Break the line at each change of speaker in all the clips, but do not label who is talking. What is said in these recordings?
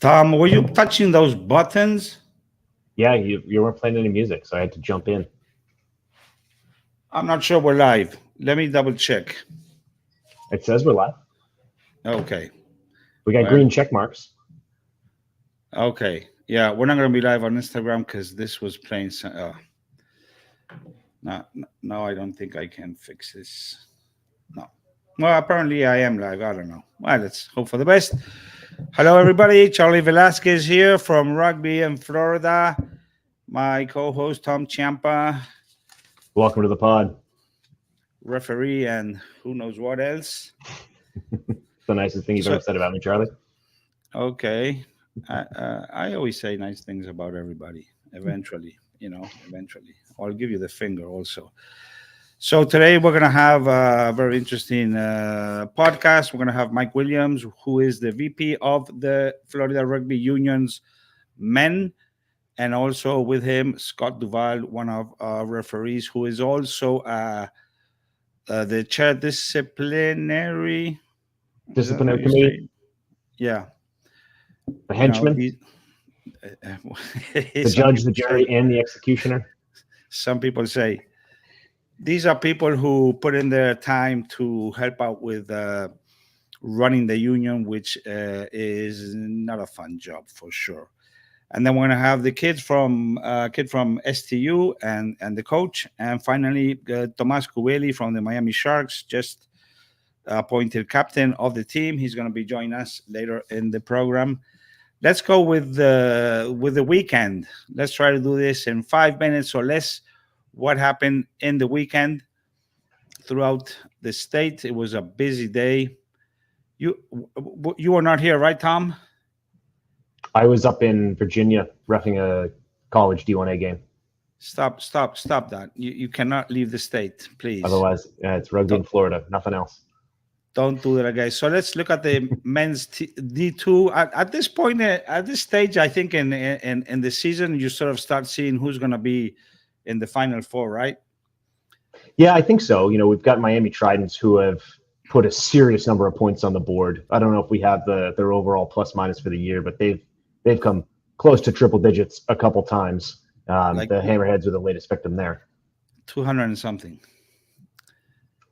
Tom, were you touching those buttons?
Yeah, you weren't playing any music, so I had to jump in.
I'm not sure we're live. Let me double check.
It says we're live.
Okay.
We got green check marks.
Okay. Yeah, we're not going to be live on Instagram because this was playing. No, I don't think I can fix this. No. Well, apparently I am live. I don't know. Well, let's hope for the best. Hello, everybody. Charlie Velasquez here from Rugby in Florida. My co-host, Tom Ciampa.
Welcome to the pod.
Referee and who knows what else.
The nicest thing you've ever said about me, Charlie.
Okay. I always say nice things about everybody. Eventually. I'll give you the finger also. So today we're going to have a very interesting podcast. We're going to have Mike Williams, who is the VP of the Florida Rugby Union's Men, and also with him, Scott Duval, one of our referees, who is also the chair disciplinary
committee.
Yeah.
The henchman. The judge, the jury, and the executioner.
Some people say these are people who put in their time to help out with running the union, which is not a fun job for sure. And then we're going to have the kid from STU and the coach. And finally, Tomás Cubelli from the Miami Sharks, just appointed captain of the team. He's going to be joining us later in the program. Let's go with the weekend. Let's try to do this in 5 minutes or less. What happened in the weekend throughout the state? It was a busy day. You were not here, right, Tom?
I was up in Virginia reffing a college D1A game.
Stop that. You cannot leave the state, please.
Otherwise, it's rugby in Florida, nothing else.
Don't do that, guys. So let's look at the men's D2. At this point, at this stage, I think in the season, you sort of start seeing who's going to be in the Final Four, right?
Yeah, I think so. We've got Miami Tridents who have put a serious number of points on the board. I don't know if we have their overall plus minus for the year, but they've come close to triple digits a couple times. The Hammerheads are the latest victim there. 200
and something.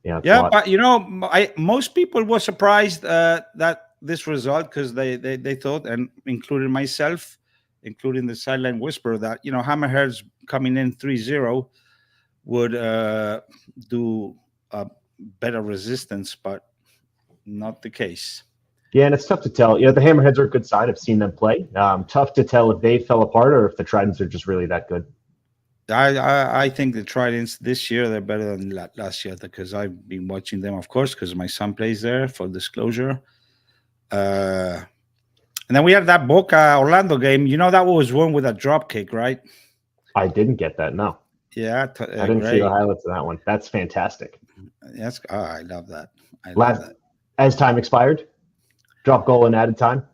Yeah,
but most people were surprised that this result, because they thought, and including myself, including the sideline whisperer, that Hammerheads coming in 3-0 would do a better resistance, but not the case.
Yeah, and it's tough to tell. The Hammerheads are a good side. I've seen them play. Tough to tell if they fell apart or if the Tridents are just really that good.
I think the Tridents this year, they're better than last year, because I've been watching them, of course, because my son plays there, for disclosure. And then we had that Boca Orlando game. That was won with a drop kick, right?
I didn't get that, no.
Yeah.
I didn't see the highlights of that one. That's fantastic.
Yes, I love that. That.
As time expired, drop goal in added time?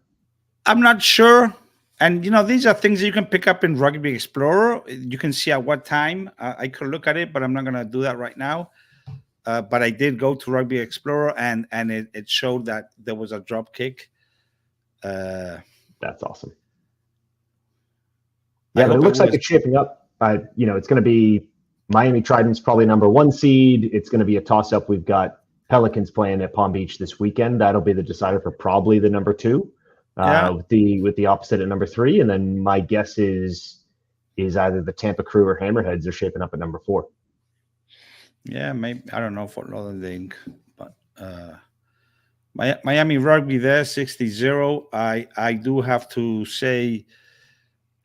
I'm not sure. And, these are things that you can pick up in Rugby Explorer. You can see at what time. I could look at it, but I'm not going to do that right now. But I did go to Rugby Explorer, and it showed that there was a drop kick.
That's awesome. Yeah, but it looks like it's shaping up. It's going to be Miami Tridents, probably number 1 seed. It's going to be a toss-up. We've got Pelicans playing at Palm Beach this weekend. That'll be the decider for probably the number 2. With the opposite at number 3, and then my guess is either the Tampa Crew or Hammerheads are shaping up at number 4.
Yeah, maybe, I don't know, Fort Lauderdale, but Miami Rugby there 60-0. I do have to say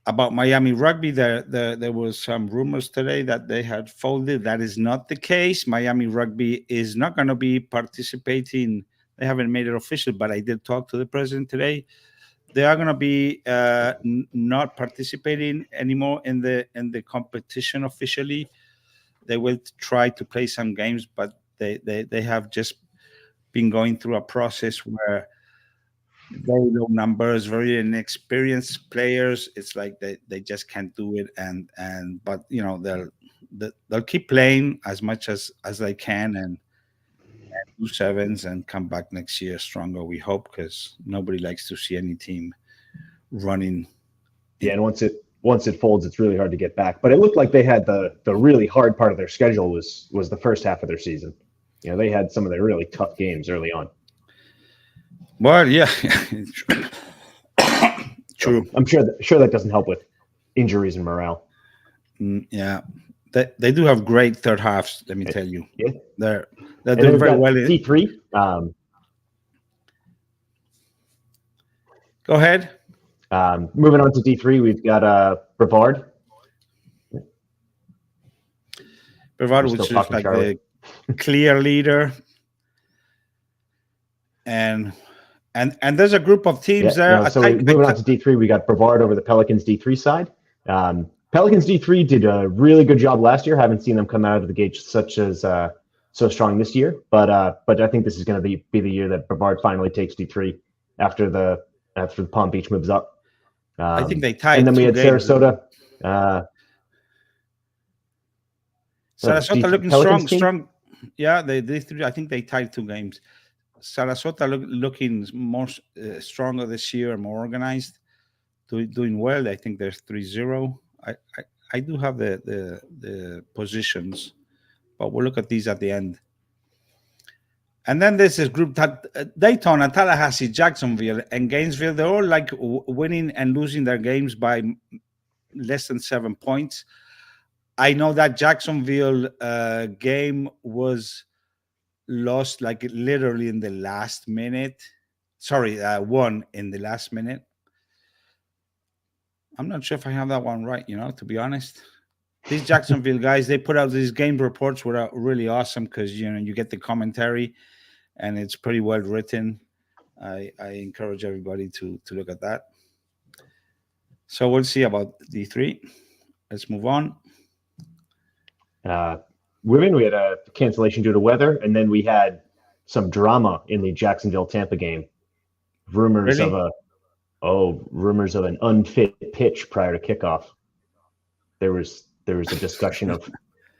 about Miami Rugby, there was some rumors today that they had folded. That is not the case. Miami Rugby is not going to be participating. They haven't made it official, but I did talk to the president today. They are going to be not participating anymore in the competition officially. They will try to play some games, but they have just been going through a process where very low numbers, very inexperienced players. It's like they just can't do it, but they'll keep playing as much as they can and do sevens and come back next year stronger, we hope, because nobody likes to see any team running.
Yeah, and once it folds, it's really hard to get back. But it looked like they had the really hard part of their schedule was the first half of their season. They had some of their really tough games early on.
Well, yeah, true.
So I'm sure that doesn't help with injuries and morale.
Yeah, they do have great third halves. Let me tell you.
Yeah,
they're doing very well.
D3.
Go ahead.
Moving on to D3, we've got Brevard.
Brevard, which is like the clear leader, and there's a group of teams there.
No, so moving on to D3, we got Brevard over the Pelicans D3 side. Pelicans D3 did a really good job last year. Haven't seen them come out of the gate so strong this year, but I think this is going to be the year that Brevard finally takes D3 after the Palm Beach moves up.
I think they tied.
And then we had
games.
Sarasota.
Sarasota looking strong. Yeah, they I think they tied 2 games. Sarasota looking more stronger this year, more organized, doing well. I think they're 3-0. I do have the positions, but we'll look at these at the end. And then there's this group that Daytona, Tallahassee, Jacksonville, and Gainesville. They're all like winning and losing their games by less than 7 points. I know that Jacksonville game was lost like literally in the last minute. Sorry, won in the last minute. I'm not sure if I have that one right, to be honest. These Jacksonville guys, they put out these game reports, were really awesome because, you get the commentary and it's pretty well written. I encourage everybody to look at that. So we'll see about D3. Let's move on.
Women, we had a cancellation due to weather, and then we had some drama in the Jacksonville-Tampa game. Rumors of an unfit pitch prior to kickoff. There was a discussion of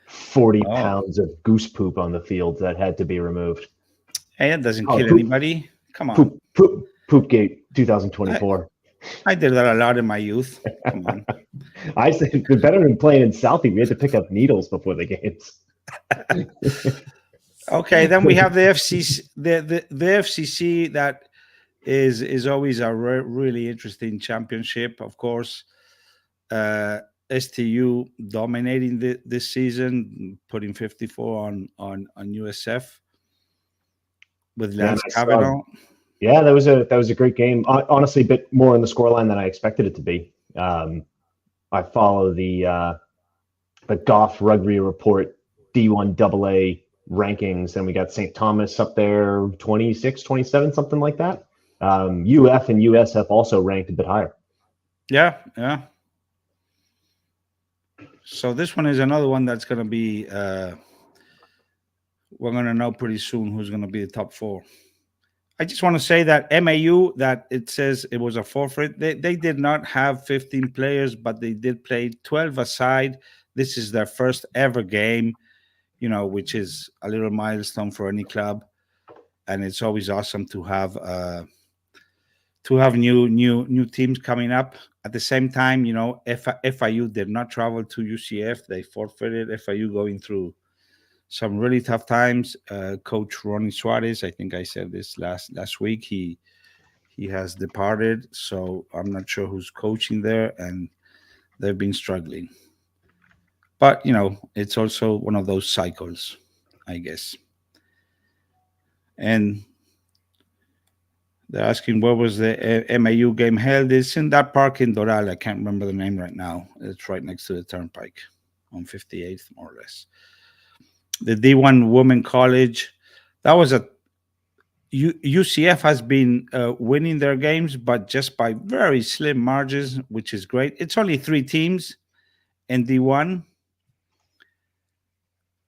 40 pounds of goose poop on the field that had to be removed.
Hey, it doesn't kill anybody. Come on.
Poopgate 2024.
I did that a lot in my youth. Come on.
I said better than playing in Southie. We had to pick up needles before the games.
Okay, then we have the FCC. The FCC that is always a really interesting championship. Of course, STU dominating this season, putting 54 on USF with Lance Cavanaugh.
Yeah, that was a great game. Honestly, a bit more on the scoreline than I expected it to be. I follow the Goff Rugby Report D1 AA rankings, and we got St. Thomas up there 26, 27, something like that. UF and USF also ranked a bit higher.
Yeah. So this one is another one that's going to be, we're going to know pretty soon who's going to be the top 4. I just want to say that MAU, that it says it was a forfeit. They did not have 15 players, but they did play 12 aside. This is their first ever game, which is a little milestone for any club. And it's always awesome to have new teams coming up. At the same time, FIU did not travel to UCF. They forfeited. FIU going through some really tough times. Coach Ronnie Suarez, I think I said this last week, he has departed, so I'm not sure who's coaching there, and they've been struggling. But it's also one of those cycles, I guess. And they're asking where was the MAU game held. It's in that park in Doral. I can't remember the name right now. It's right next to the Turnpike on 58th, more or less. The D1 Women College, that was UCF has been winning their games, but just by very slim margins, which is great. It's only 3 teams in D1,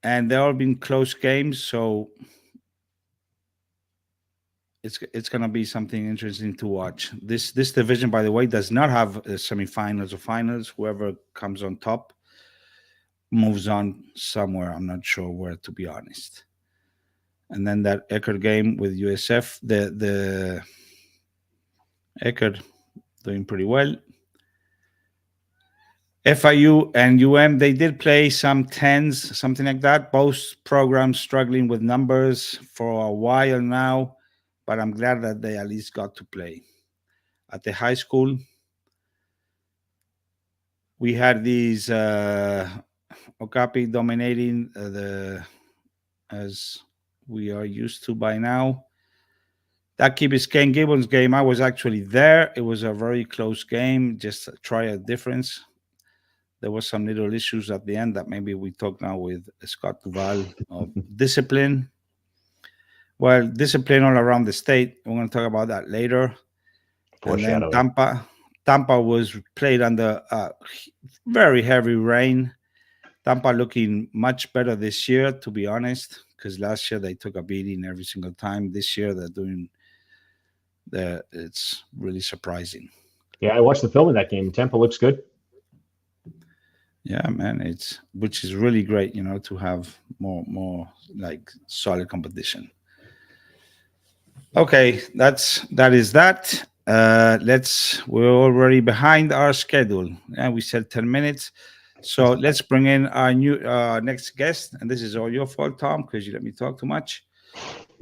and they've all been close games, so it's going to be something interesting to watch. This division, by the way, does not have semifinals or finals. Whoever comes on top moves on somewhere. I'm not sure where, to be honest. And then that Eckerd game with USF, the Eckerd doing pretty well. FIU and they did play some tens, something like that. Both programs struggling with numbers for a while now, but I'm glad that they at least got to play. At the high school, we had these Okapi dominating as we are used to by now. That Key Biscayne Gibbons game, I was actually there. It was a very close game, just to try a difference. There was some little issues at the end that maybe we talk now with Scott Duval of discipline. Well, discipline all around the state. We're going to talk about that later. And then Tampa was played under very heavy rain. Tampa looking much better this year, to be honest, because last year they took a beating every single time. This year they're doing it's really surprising.
Yeah, I watched the film of that game. Tampa looks good.
Yeah, man, which is really great, to have more like solid competition. Okay, that is that. We're already behind our schedule, and we said 10 minutes. So let's bring in our new next guest, and this is all your fault, Tom, because you let me talk too much.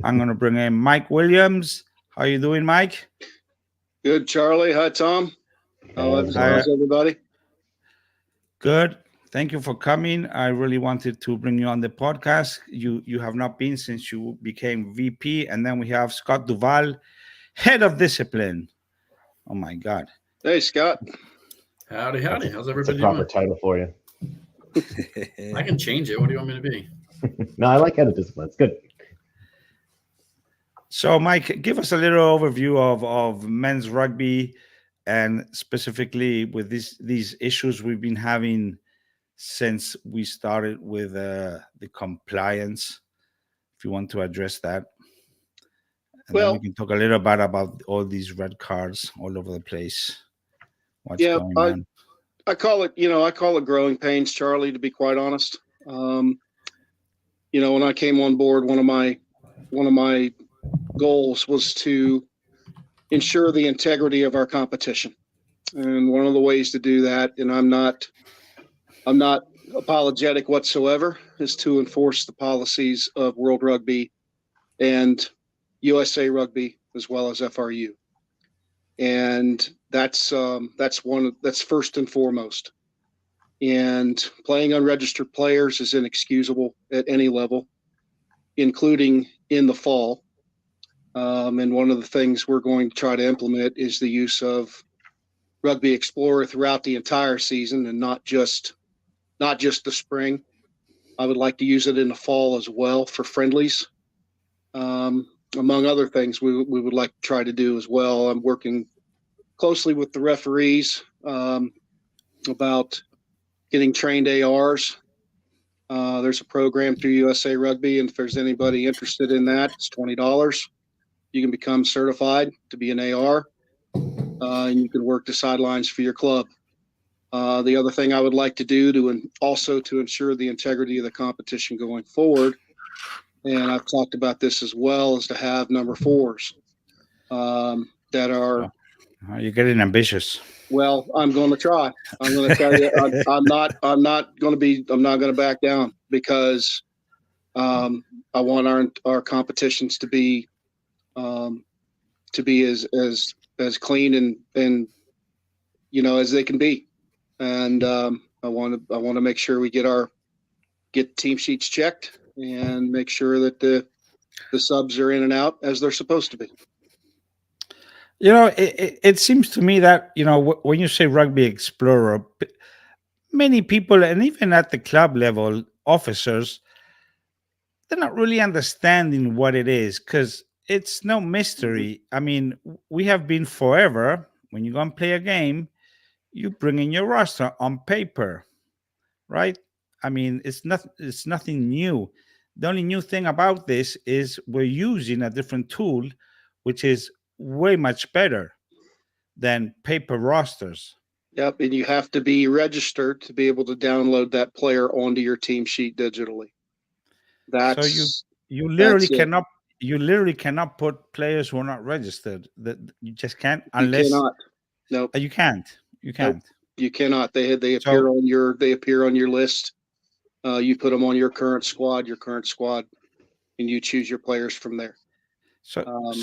I'm going to bring in Mike Williams. How you doing, Mike?
Good, Charlie. Hi, Tom. How's everybody?
Good. Thank you for coming. I really wanted to bring you on the podcast. You have not been since you became VP, and then we have Scott Duval, Head of Discipline. Oh my God.
Hey, Scott.
Howdy. How's everybody
That's a proper
doing?
title for you.
I can change it. What do you want me to be?
No, I like Head of Discipline. It's good.
So, Mike, give us a little overview of men's rugby, and specifically with these issues we've been having since we started with the compliance. If you want to address that, and then we can talk a little bit about all these red cards all over the place. What's going on?
I call it growing pains, Charlie. To be quite honest, when I came on board, one of my goals was to ensure the integrity of our competition, and one of the ways to do that, and I'm not apologetic whatsoever, is to enforce the policies of World Rugby and USA Rugby as well as FRU, and that's first and foremost. And playing unregistered players is inexcusable at any level, including in the fall. And one of the things we're going to try to implement is the use of Rugby Explorer throughout the entire season, and not just the spring. I would like to use it in the fall as well for friendlies. Among other things we would like to try to do as well. I'm working closely with the referees about getting trained ARs. There's a program through USA Rugby, and if there's anybody interested in that, it's $20. You can become certified to be an AR, and you can work the sidelines for your club. The other thing I would like to do to ensure the integrity of the competition going forward, and I've talked about this as well, is to have number 4s that are.
You're getting ambitious.
Well, I'm going to try. I'm going to tell you, I'm not going to back down, because I want our competitions to be as clean and as they can be. And I want to make sure we get team sheets checked and make sure that the subs are in and out as they're supposed to be.
It seems to me that, when you say Rugby Explorer, many people, and even at the club level, officers, they're not really understanding what it is, because it's no mystery. I mean, we have been forever. When you go and play a game, you bring in your roster on paper, right? I mean, it's nothing new. The only new thing about this is we're using a different tool, which is way much better than paper rosters.
Yep, and you have to be registered to be able to download that player onto your team sheet digitally.
So you literally cannot put players who are not registered. That you just can't, unless
Nope.
You can't. You can't.
You cannot. They appear
So-
on your list. You put them on your current squad, and you choose your players from there.
So,
Um,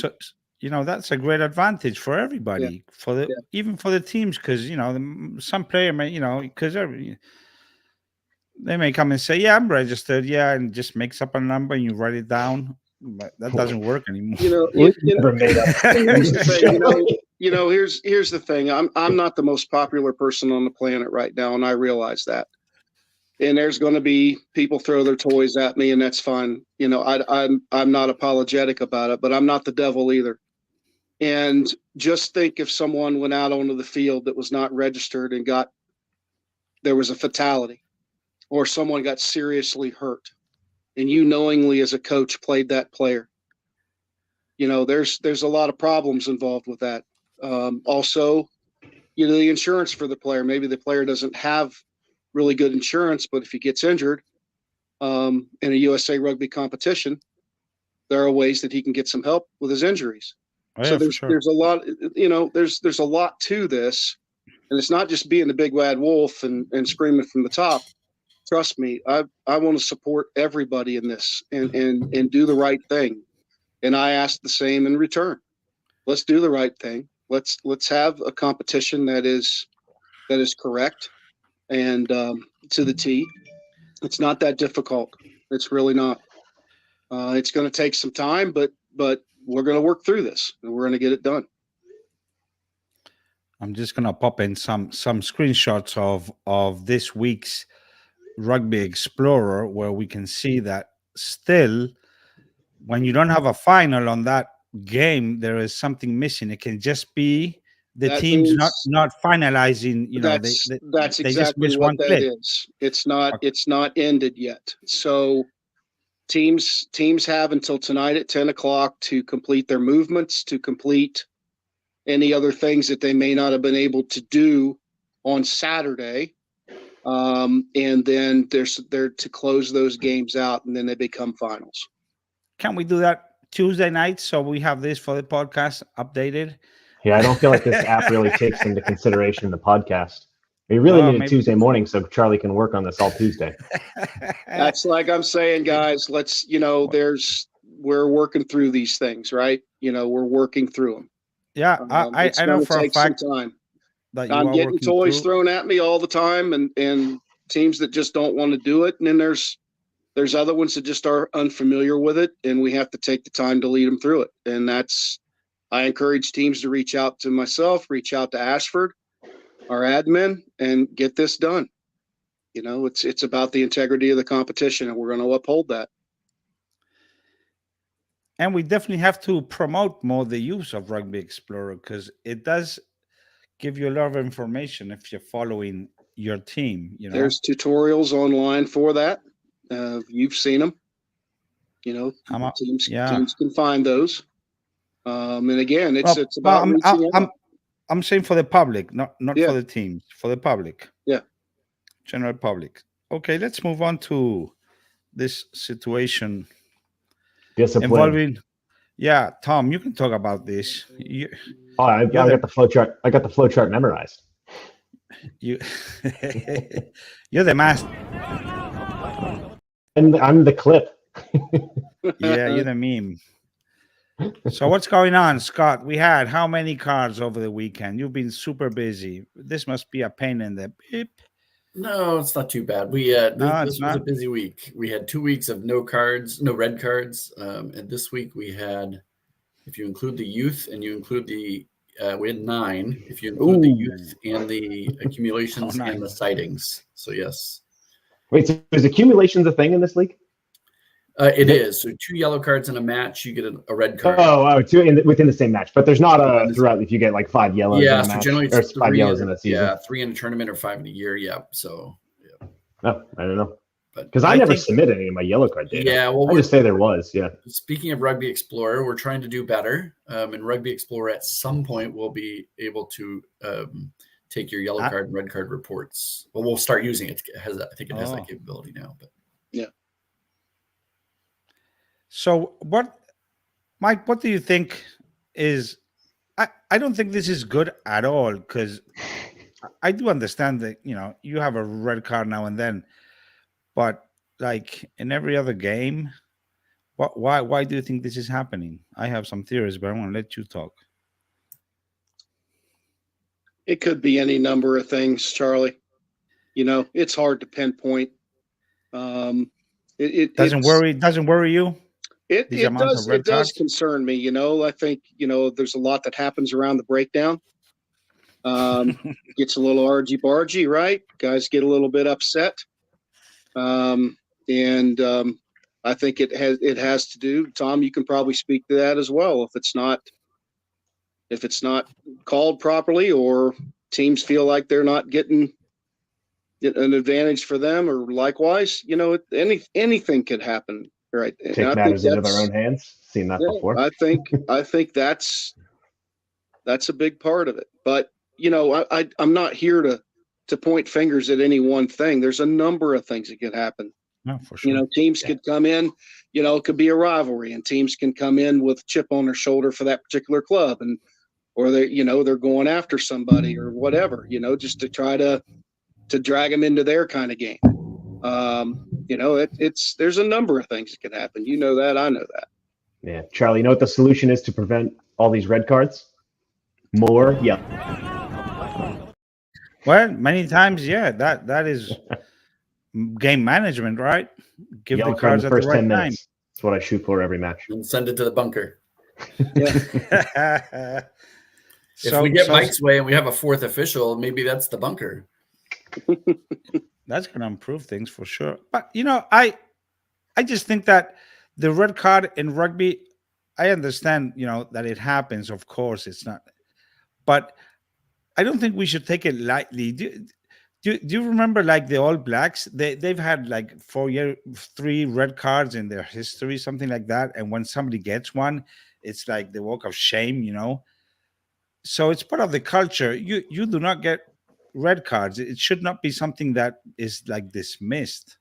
that's a great advantage for everybody, for the
yeah.
even for the teams, because some player may, because they may come and say, "Yeah, I'm registered," and just makes up a number and you write it down, but that doesn't work anymore.
We've never made up.
Here's the thing, here's the thing. I'm not the most popular person on the planet right now, and I realize that. And there's going to be people throw their toys at me, and that's fine. I'm not apologetic about it, but I'm not the devil either. And just think if someone went out onto the field that was not registered and there was a fatality, or someone got seriously hurt, and you knowingly as a coach played that player. There's a lot of problems involved with that. Also, the insurance for the player. Maybe the player doesn't have really good insurance, but if he gets injured in a USA Rugby competition, there are ways that he can get some help with his injuries.
Oh, yeah,
So
for sure.
there's a lot, there's a lot to this, and it's not just being the big bad wolf and screaming from the top. Trust me, I want to support everybody in this and do the right thing. And I ask the same in return. Let's do the right thing. Let's have a competition that is correct and to the T. It's not that difficult. It's really not. It's going to take some time, but we're going to work through this and we're going to get it done.
I'm just gonna pop in some screenshots of this week's Rugby Explorer, where we can see that still, when you don't have a final on that game, there is something missing. It can just be the
That
teams
means-
not finalizing.
That's
they just
exactly
miss
what
one
that
clip.
is. It's not ended yet. So teams have until tonight at 10 o'clock to complete their movements, to complete any other things that they may not have been able to do on Saturday. And then they're to close those games out, and then they become finals.
Can we do that Tuesday night so we have this for the podcast updated?
Yeah, I don't feel like this app really takes into consideration the podcast. We really need a
maybe-
Tuesday morning so Charlie can work on this all Tuesday.
That's like I'm saying, guys, we're working through these things, right? We're working through them.
Yeah, I
It's
know
gonna
for a
take some
fact
time.
that you
I'm
are
getting
working
toys
through.
thrown at me all the time, and teams that just don't want to do it, and then there's other ones that just are unfamiliar with it, and we have to take the time to lead them through it. And I encourage teams to reach out to myself, reach out to Ashford, our admin, and get this done. It's about the integrity of the competition, and we're going to uphold that.
And we definitely have to promote more the use of Rugby Explorer, because it does give you a lot of information if you're following your team.
There's tutorials online for that. You've seen them. Teams can find those. And again, it's about reaching out.
I'm saying for the public, not
Yeah.
for the teams, for the public.
Yeah.
General public. Okay, let's move on to this situation
Discipline.
involving. Yeah, Tom, you can talk about this.
I got the flow chart. I got the flow chart memorized.
You're the master.
And I'm the clip.
Yeah, you're the meme. So what's going on, Scott? We had how many cards over the weekend? You've been super busy. This must be a pain in the beep.
No, it's not too bad. This was a busy week. We had 2 weeks of no red cards. And this week we had, if you include the youth and you include we had 9, if you include the youth and the accumulations and the sightings. So yes.
Wait, so is accumulations a thing in this league?
It is. So 2 yellow cards in a match, you get a red card.
Within the same match. But there's not throughout if you get like 5 yellows in a match.
Generally it's
5 yellows in a season.
Yeah, 3 in a tournament or 5 in a year. Yeah. So yeah.
Oh, I don't know.
But
because I never submit any of my yellow card data.
Yeah, well,
I just say there was. Yeah.
Speaking of Rugby Explorer, we're trying to do better. And Rugby Explorer at some point will be able to take your yellow card and red card reports. Well, we'll start using it. I think it has that capability now. But
yeah.
So Mike, what do you think is? I don't think this is good at all, because I do understand that, you have a red card now and then, but like in every other game, why do you think this is happening? I have some theories, but I want to let you talk.
It could be any number of things, Charlie. It's hard to pinpoint. It
doesn't worry you.
It does concern me. I think there's a lot that happens around the breakdown. Gets a little argy-bargy, right? Guys get a little bit upset, and I think it has to do. Tom, you can probably speak to that as well. If it's not called properly, or teams feel like they're not getting an advantage for them, or likewise, anything could happen, right?
Take matters into their own hands. Seen that before.
I think that's a big part of it. But I'm not here to point fingers at any one thing. There's a number of things that could happen.
No, for sure.
Teams could come in. It could be a rivalry, and teams can come in with a chip on their shoulder for that particular club, or they're going after somebody or whatever. Just to try to drag them into their kind of game. There's a number of things that could happen. You know that, I know that.
Yeah, Charlie, you know what the solution is to prevent all these red cards? More yellow.
Well, many times, yeah, that is game management, right? Give
Yellow
the cards
the
at the
first
right
10
time.
minutes. That's what I shoot for every match.
And send it to the bunker.
If
we get Mike's way and we have a fourth official, maybe that's the bunker.
That's going to improve things for sure. But, I just think that the red card in rugby, I understand, that it happens. Of course, it's not. But I don't think we should take it lightly. Do you remember, like, the All Blacks? They've had like 3 red cards in their history, something like that. And when somebody gets one, it's like the walk of shame, So it's part of the culture. You do not get red cards. It should not be something that is like dismissed.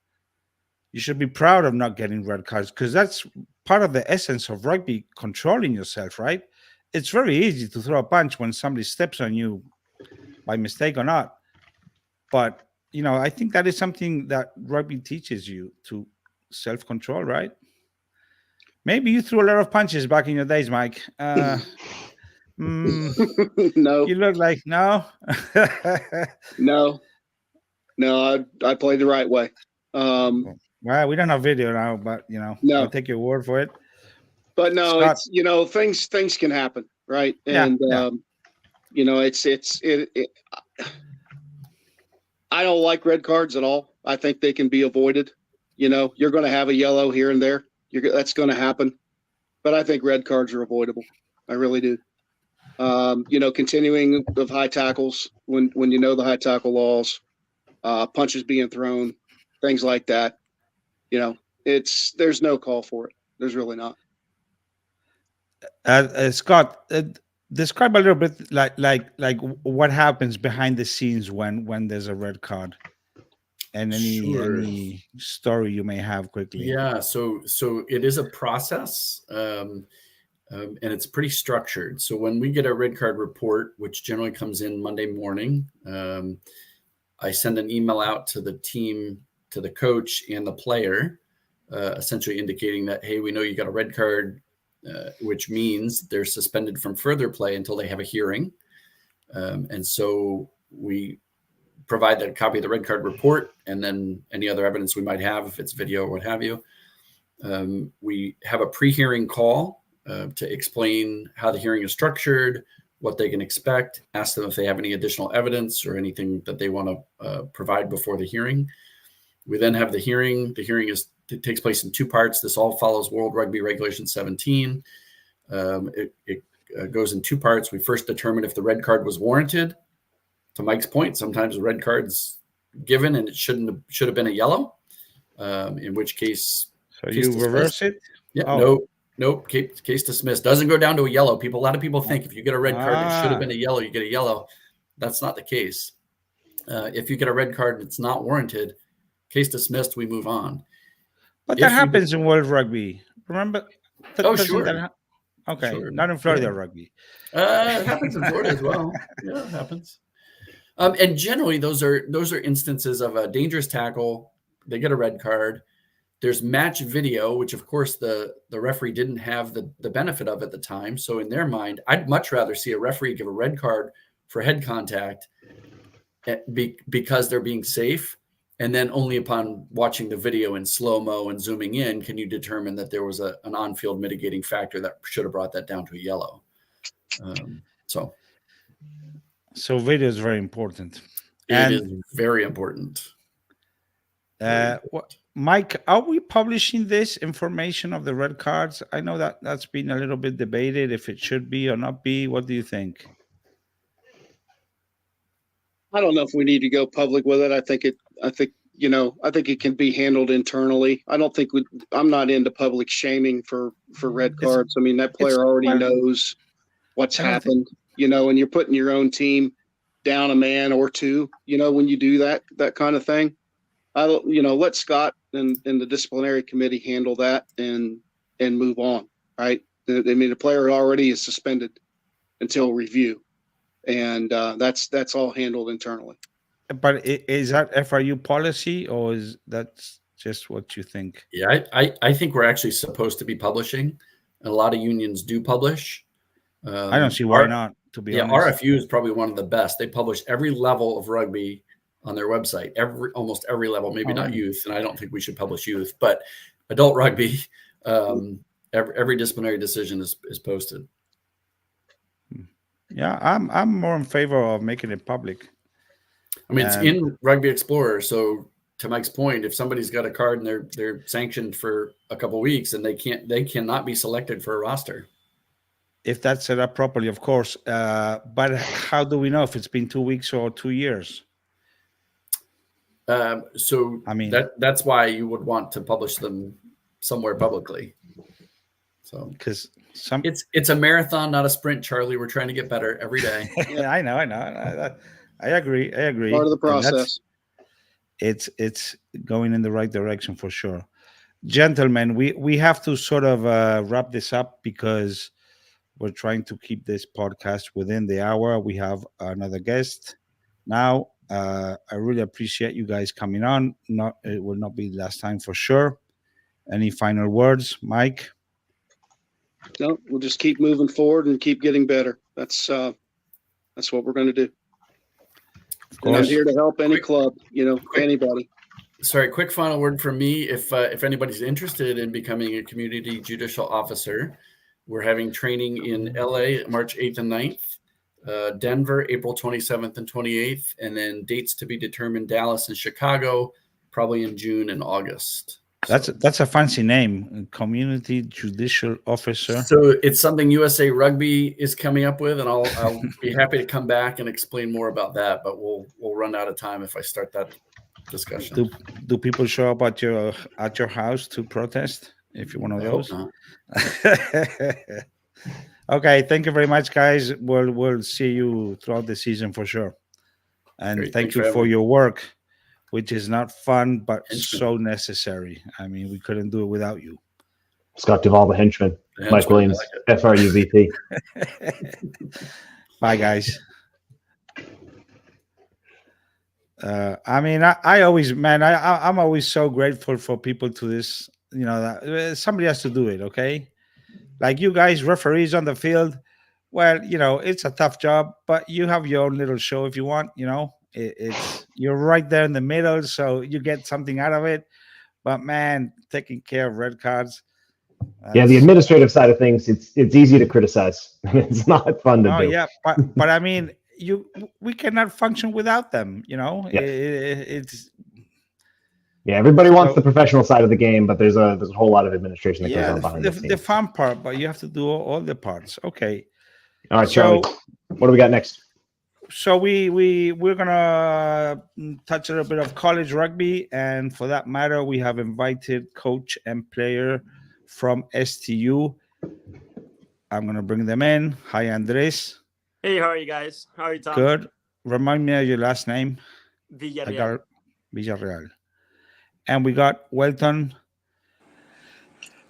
You should be proud of not getting red cards, because that's part of the essence of rugby, controlling yourself, right? It's very easy to throw a punch when somebody steps on you by mistake or not. But, I think that is something that rugby teaches you, to self-control, right? Maybe you threw a lot of punches back in your days, Mike.
No.
You look like no.
No, I played the right way.
Well, we don't have video now, but
No.
I'll take your word for it.
But no,
Scott.
it's things can happen, right?
Yeah,
And I don't like red cards at all. I think they can be avoided. You're going to have a yellow here and there. That's going to happen. But I think red cards are avoidable. I really do. Continuing of high tackles when the high tackle laws, punches being thrown, things like that. There's no call for it. There's really not.
Scott, describe a little bit like what happens behind the scenes when there's a red card, and any story you may have quickly.
Yeah, so it is a process, and it's pretty structured. So when we get a red card report, which generally comes in Monday morning, I send an email out to the team, to the coach and the player, essentially indicating that, hey, we know you got a red card, which means they're suspended from further play until they have a hearing. And so we provide a copy of the red card report, and then any other evidence we might have, if it's video or what have you. We have a pre-hearing call to explain how the hearing is structured, what they can expect, ask them if they have any additional evidence or anything that they want to provide before the hearing. We then have the hearing. The hearing it takes place in 2 parts. This all follows World Rugby Regulation 17. It goes in 2 parts. We first determine if the red card was warranted. To Mike's point, sometimes a red card's given and it should have been a yellow, in which case.
So you reverse it?
Yeah, oh. Nope. Case dismissed. Doesn't go down to a yellow. A lot of people think if you get a red card, it should have been a yellow, you get a yellow. That's not the case. If you get a red card and it's not warranted, case dismissed, we move on.
But that happens in World Rugby. Remember?
Sure.
Okay,
Sure.
not in Florida rugby.
It happens in Florida as well. Yeah, it happens. And generally, those are instances of a dangerous tackle. They get a red card. There's match video, which of course the referee didn't have the benefit of at the time. So in their mind, I'd much rather see a referee give a red card for head contact because they're being safe. And then only upon watching the video in slow-mo and zooming in can you determine that there was an on-field mitigating factor that should have brought that down to a yellow. So
video is very important.
It is very important.
Mike, are we publishing this information of the red cards? I know that's been a little bit debated if it should be or not be. What do you think?
I don't know if we need to go public with it. I think it can be handled internally. I'm not into public shaming for red cards. I mean, that player already knows what's happened, and you're putting your own team down a man or two, when you do that kind of thing. Let Scott and the disciplinary committee handle that and move on. Right. I mean, the player already is suspended until review. And that's all handled internally.
But is that FRU policy, or is that just what you think?
Yeah, I think we're actually supposed to be publishing. And a lot of unions do publish.
I don't see why not, to be honest.
RFU is probably one of the best. They publish every level of rugby on their website, almost every level, maybe not youth. And I don't think we should publish youth, but adult rugby, every disciplinary decision is posted.
Yeah, I'm more in favor of making it public.
I mean, it's in Rugby Explorer. So to Mike's point, if somebody's got a card and they're sanctioned for a couple of weeks, and they cannot be selected for a roster.
If that's set up properly, of course. But how do we know if it's been 2 weeks or 2 years?
So I mean, that's why you would want to publish them somewhere publicly. So
because
it's a marathon, not a sprint, Charlie. We're trying to get better every day.
Yeah, I know. I agree.
Part of the process.
It's going in the right direction for sure. Gentlemen, we have to sort of wrap this up because we're trying to keep this podcast within the hour. We have another guest now. I really appreciate you guys coming on. It will not be the last time for sure. Any final words, Mike?
No, we'll just keep moving forward and keep getting better. That's what we're going to do. And I'm here to help any club, anybody.
Sorry, quick final word from me. If anybody's interested in becoming a community judicial officer, we're having training in LA March 8th and 9th, Denver April 27th and 28th, and then dates to be determined Dallas and Chicago probably in June and August.
That's a fancy name, community judicial officer.
So it's something USA Rugby is coming up with, and I'll be happy to come back and explain more about that. But we'll run out of time if I start that discussion.
Do people show up at your house to protest if you're one of those? Okay, thank you very much, guys. We'll see you throughout the season for sure. And
Great.
Thank you for your work, which is not fun, but so necessary. I mean, we couldn't do it without you.
Scott Duval, the henchman. Mike Williams, FRU VP.
Bye, guys. I mean, I'm always so grateful for people to this, that somebody has to do it, okay? Like you guys, referees on the field, well, it's a tough job, but you have your own little show if you want, you're right there in the middle, so you get something out of it. But man, taking care of red cards.
Yeah, the administrative side of things, it's easy to criticize. It's not fun to do.
Yeah, but I mean, we cannot function without them.
Yeah.
It's.
Yeah, everybody wants the professional side of the game, but there's a whole lot of administration that goes on behind the scenes.
The fun part, but you have to do all the parts. Okay.
All right, Charlie. What do we got next?
So we're gonna touch a little bit of college rugby, and for that matter, we have invited coach and player from STU. I'm gonna bring them in. Hi, Andres.
Hey, how are you guys? How are you, Tom?
Good. Remind me of your last name.
Villareal.
And we got Welton.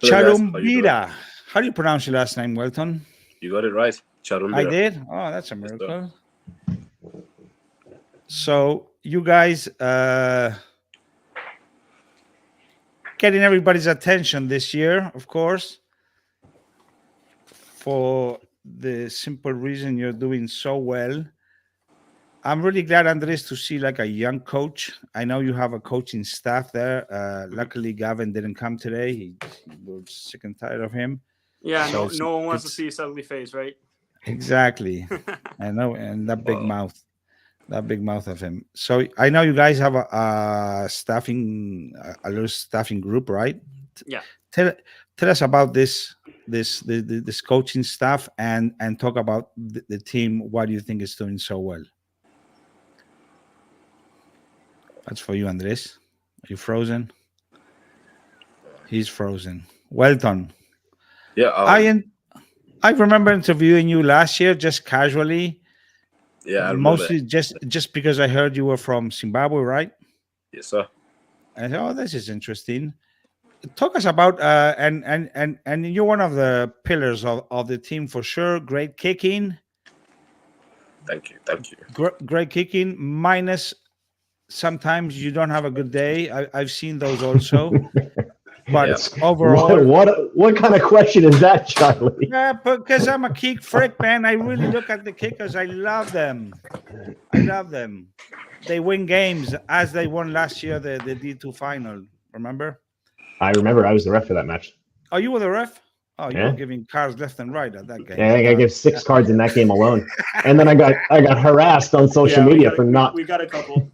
Charumbira. How do you pronounce your last name, Welton?
You got it right. Charumbira.
I did? Oh, that's a miracle. So you guys getting everybody's attention this year, of course, for the simple reason you're doing so well. I'm really glad, Andres, to see like a young coach. I know you have a coaching staff there. Luckily, Gavin didn't come today. He was sick and tired of him.
Yeah,
So
no one wants to see his ugly face, right?
Exactly. I know, and that big mouth of him. So I know you guys have a little staffing group, right?
Yeah.
Tell us about this coaching staff and talk about the team. What do you think is doing so well? That's for you, Andres. Are you frozen? He's frozen. Welton.
Yeah.
I remember interviewing you last year, just casually.
Yeah, I remember.
Mostly just because I heard you were from Zimbabwe, right?
Yes, sir.
I thought, oh, this is interesting. Talk us about and you're one of the pillars of the team for sure. Great kicking.
Thank you.
Great kicking. Minus sometimes you don't have a good day. I've seen those also. But overall,
what kind of question is that, Charlie?
Yeah, because I'm a kick freak, man. I really look at the kickers. I love them. They win games as they won last year, the D2 final. Remember?
I remember. I was the ref for that match.
Oh, you were the ref? Oh, you were giving cards left and right at that game.
Yeah, I gave 6 cards in that game alone, and then I got harassed on social media for not.
We got a couple.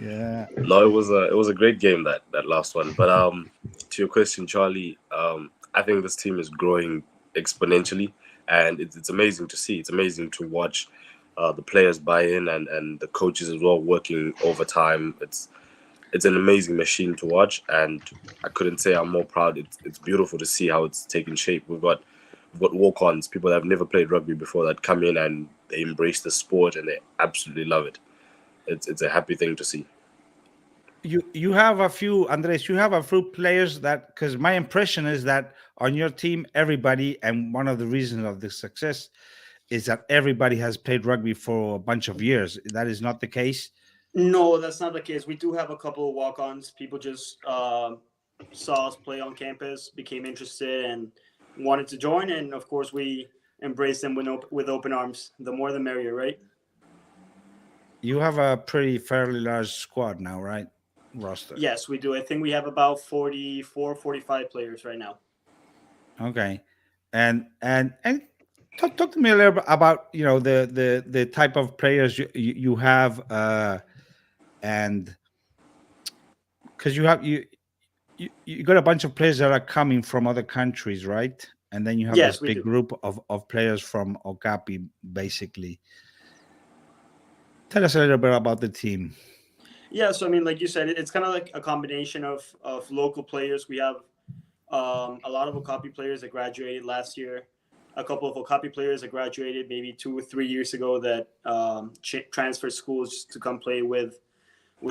Yeah.
No, it was a great game, that last one. But to your question, Charlie, I think this team is growing exponentially, and it's amazing to see. It's amazing to watch the players buy in and the coaches as well working overtime. It's an amazing machine to watch, and I couldn't say I'm more proud. It's beautiful to see how it's taking shape. We've got walk-ons, people that have never played rugby before, that come in and they embrace the sport and they absolutely love it. It's a happy thing to see.
You have a few, Andres, you have a few players that, because my impression is that on your team, everybody, and one of the reasons of the success is that everybody has played rugby for a bunch of years. That is not the case.
No, that's not the case. We do have a couple of walk-ons. People just saw us play on campus, became interested, and wanted to join. And of course, we embraced them with open arms. The more the merrier, right?
You have a fairly large squad now, right? Roster.
Yes, we do. I think we have about 44, 45 players right now.
Okay. And talk to me a little bit about, the type of players you have, and because you got a bunch of players that are coming from other countries, right? And then you have this big group of players from Okapi, basically. Tell us a little bit about the team.
Yeah, so I mean, like you said, it's kind of like a combination of local players. We have a lot of Okapi players that graduated last year, a couple of Okapi players that graduated maybe 2 or 3 years ago that transferred schools to come play with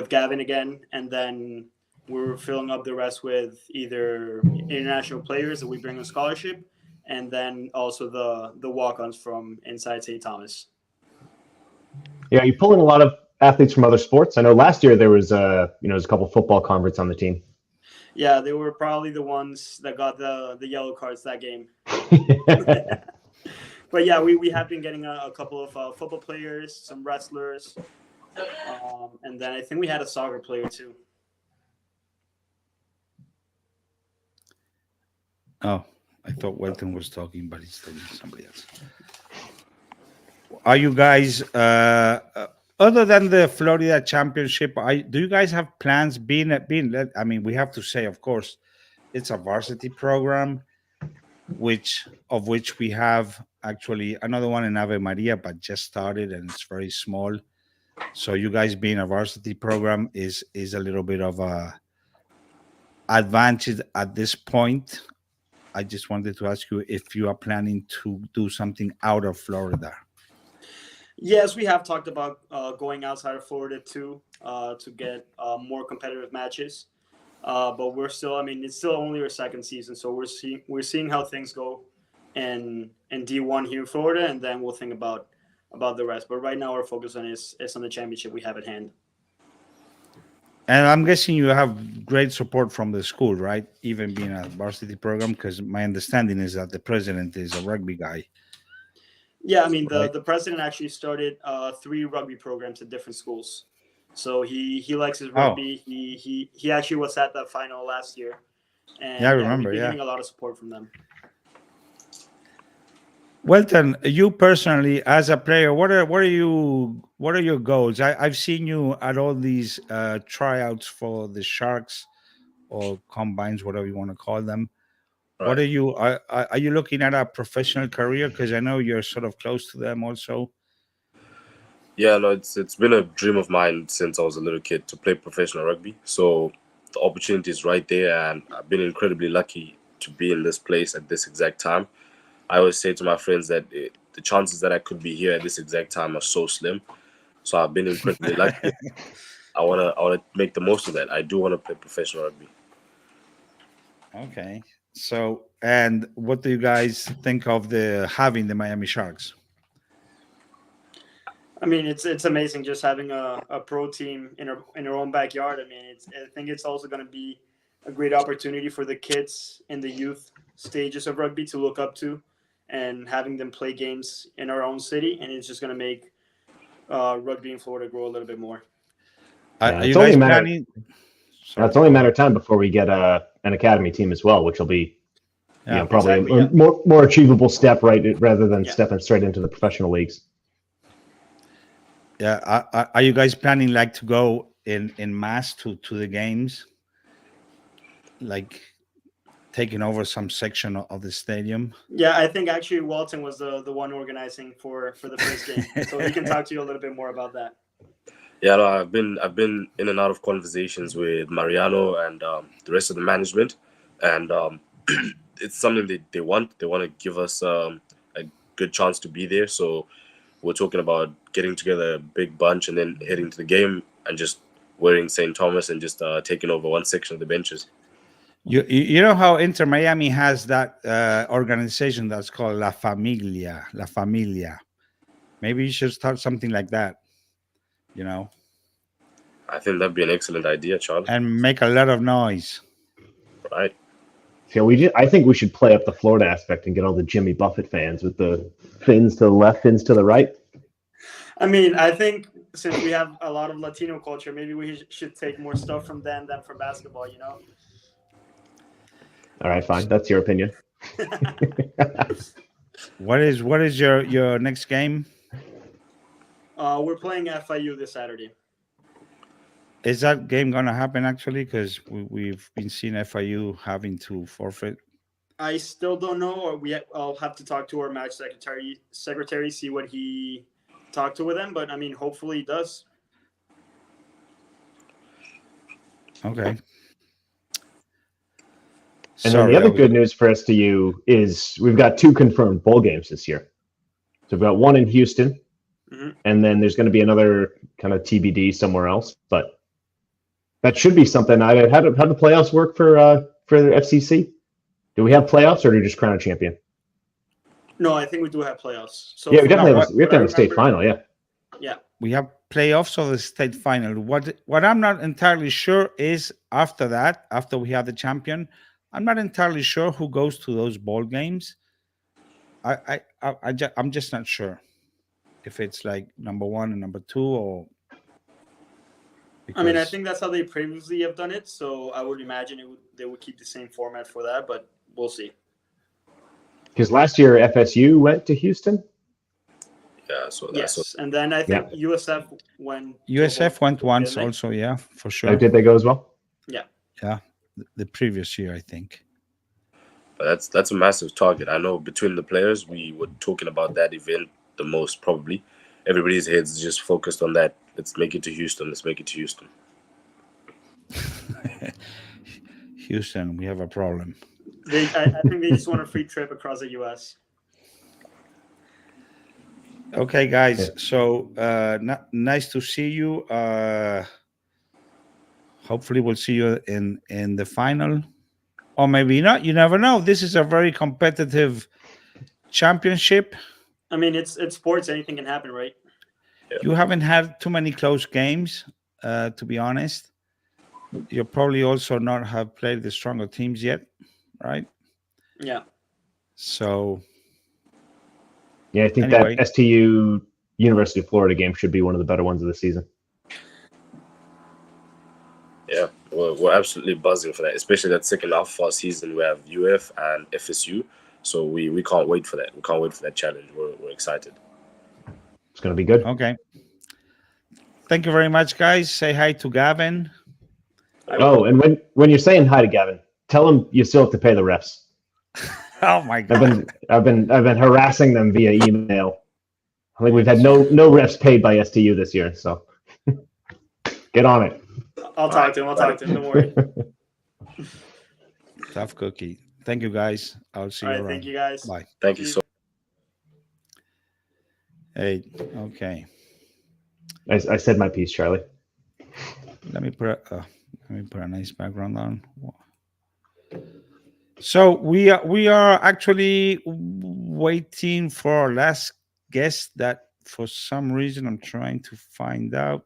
Gavin again, and then we're filling up the rest with either international players that we bring on scholarship, and then also the walk-ons from inside St. Thomas.
Yeah, you pull in a lot of athletes from other sports. I know last year there was a couple football converts on the team.
Yeah, they were probably the ones that got the yellow cards that game. But yeah, we have been getting a couple of football players, some wrestlers, and then I think we had a soccer player too.
Oh, I thought Welton was talking, but he's talking to somebody else. Are you guys, other than the Florida Championship, do you guys have plans I mean, we have to say, of course, it's a varsity program, which we have actually another one in Ave Maria, but just started and it's very small. So you guys being a varsity program is a little bit of a advantage at this point. I just wanted to ask you if you are planning to do something out of Florida.
Yes, we have talked about going outside of Florida too, to get more competitive matches. But we're still, I mean, it's still only our second season, so we're seeing how things go in D1 here in Florida, and then we'll think about the rest. But right now, our focus is on the championship we have at hand.
And I'm guessing you have great support from the school, right? Even being a varsity program, because my understanding is that the president is a rugby guy.
Yeah, I mean,
Right.
the president actually started 3 rugby programs at different schools. So he likes his rugby. He actually was at the final last year. And
Yeah, I remember,
we've been
yeah.
getting a lot of support from them.
Welton, you personally, as a player, what are your goals? I've seen you at all these tryouts for the Sharks or combines, whatever you want to call them.
Right.
What are you looking at a professional career? Because I know you're sort of close to them also.
Yeah, no, it's been a dream of mine since I was a little kid to play professional rugby. So the opportunity is right there, and I've been incredibly lucky to be in this place at this exact time. I always say to my friends that the chances that I could be here at this exact time are so slim. So I've been incredibly lucky. I wanna make the most of that. I do want to play professional rugby.
Okay. So, and what do you guys think of having the Miami Sharks?
I mean, it's amazing just having a pro team in our own backyard. I mean, I think it's also going to be a great opportunity for the kids in the youth stages of rugby to look up to, and having them play games in our own city, and it's just going to make rugby in Florida grow a little bit more.
Are you guys planning?
It's only a matter of time before we get an academy team as well, which will be probably
exactly,
a more achievable step, right, rather than stepping straight into the professional leagues.
Yeah, are you guys planning like to go in mass to the games, like taking over some section of the stadium?
Yeah, I think actually Welton was the one organizing for the first game, so he can talk to you a little bit more about that.
Yeah, no, I've been in and out of conversations with Mariano and the rest of the management, and it's something they want. They want to give us a good chance to be there. So we're talking about getting together a big bunch and then heading to the game and just wearing St. Thomas and just taking over one section of the benches.
You know how InterMiami has that organization that's called La Familia. Maybe you should start something like that.
I think that'd be an excellent idea, Charlie.
And make a lot of noise.
Right.
Yeah, I think we should play up the Florida aspect and get all the Jimmy Buffett fans with the fins to the left, fins to the right.
I mean, I think since we have a lot of Latino culture, maybe we should take more stuff from them than from basketball,
All right, fine. That's your opinion.
What is your next game?
We're playing FIU this Saturday.
Is that game going to happen actually? Because we've been seeing FIU having to forfeit.
I still don't know, or I'll have to talk to our match secretary, see what he talked to with them. But I mean, hopefully he does.
Okay.
And then the other good news for STU is we've got 2 confirmed bowl games this year. So we've got one in Houston, and then there's going to be another kind of TBD somewhere else. But that should be something. How do the playoffs work for the FCC? Do we have playoffs, or do we just crown a champion?
No, I think we do have playoffs. So
yeah, we definitely have to have a state final. Yeah.
Yeah.
We have playoffs or the state final. What I'm not entirely sure is after we have the champion, I'm not entirely sure who goes to those bowl games. I'm just not sure if it's like number 1 and number 2 or.
I mean, I think that's how they previously have done it. So I would imagine they would keep the same format for that, but we'll see.
Because last year FSU went to Houston.
Yeah, so
yes, and then I think USF went.
USF went once also, yeah, for sure.
Oh, did they go as well?
Yeah.
Yeah, the previous year, I think.
But that's a massive target. I know between the players, we were talking about that event the most probably. Everybody's heads is just focused on that. Let's make it to Houston. Let's make it to Houston.
Houston, we have a problem.
I think they just want a free trip across the U.S.
Okay, guys. So nice to see you. hopefully we'll see you in the final, or maybe not. You never know. This is a very competitive championship.
I mean, it's sports. Anything can happen, right?
You haven't had too many close games, to be honest. You probably also not have played the stronger teams yet, right?
Yeah.
So.
Yeah, I think
anyway,
that STU University of Florida game should be one of the better ones of the season.
Yeah, we're absolutely buzzing for that, especially that second half of our season. We have UF and FSU, so we can't wait for that. We can't wait for that challenge. We're excited.
It's going to be good.
Okay. Thank you very much, guys. Say hi to Gavin.
Oh, and when you're saying hi to Gavin, tell him you still have to pay the refs.
Oh my God!
I've been harassing them via email. I think we've had no refs paid by STU this year, so get on it.
I'll talk to him. Don't worry.
Tough cookie. Thank you, guys. I'll see you around.
Thank you, guys.
Bye.
Thank you so much.
Hey, okay.
I said my piece, Charlie.
Let me put a nice background on. So we are actually waiting for our last guest that for some reason I'm trying to find out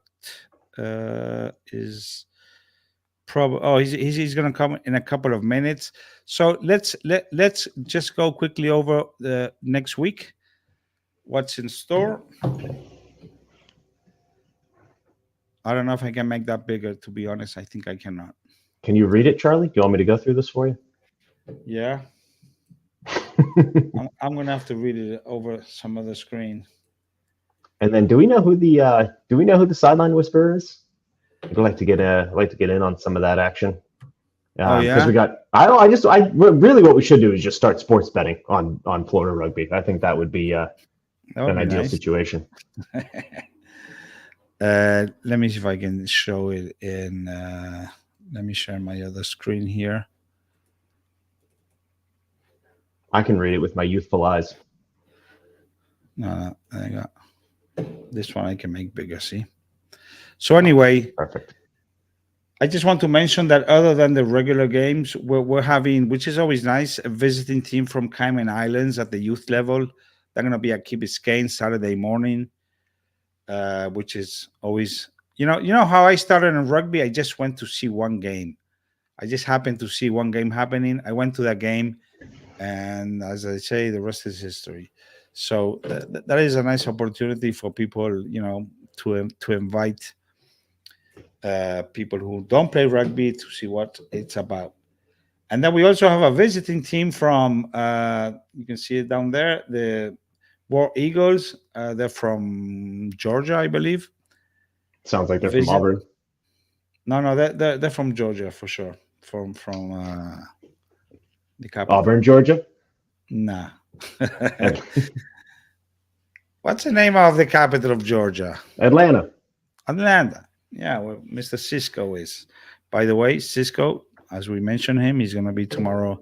is probably he's going to come in a couple of minutes. So let's just go quickly over the next week. What's in store? I don't know if I can make that bigger. To be honest, I think I cannot.
Can you read it, Charlie? Do you want me to go through this for you?
Yeah. I'm going to have to read it over some other screen.
And then, do we know who the sideline whisperer is? I'd like to get in on some of that action.
Oh yeah.
Because we got. I really what we should do is just start sports betting on Florida rugby. I think that would be an ideal situation.
Let me see if I can show it in. Let me share my other screen here.
I can read it with my youthful eyes.
No, I got this one. I can make bigger. See. So anyway,
perfect.
I just want to mention that other than the regular games, we're having, which is always nice, a visiting team from Cayman Islands at the youth level. They're going to be at Key Biscayne Saturday morning, which is always, you know how I started in rugby. I just went to see one game. I just happened to see one game happening. I went to that game, and as I say, the rest is history. So that is a nice opportunity for people, to invite people who don't play rugby to see what it's about. And then we also have a visiting team from, you can see it down there, the War Eagles. They're from Georgia, I believe.
Sounds like they're from Auburn.
No, they're from Georgia for sure. From the capital.
Auburn, Georgia?
Nah. What's the name of the capital of Georgia?
Atlanta.
Yeah, well, Mr. Cisco is. By the way, Cisco, as we mentioned him, he's going to be tomorrow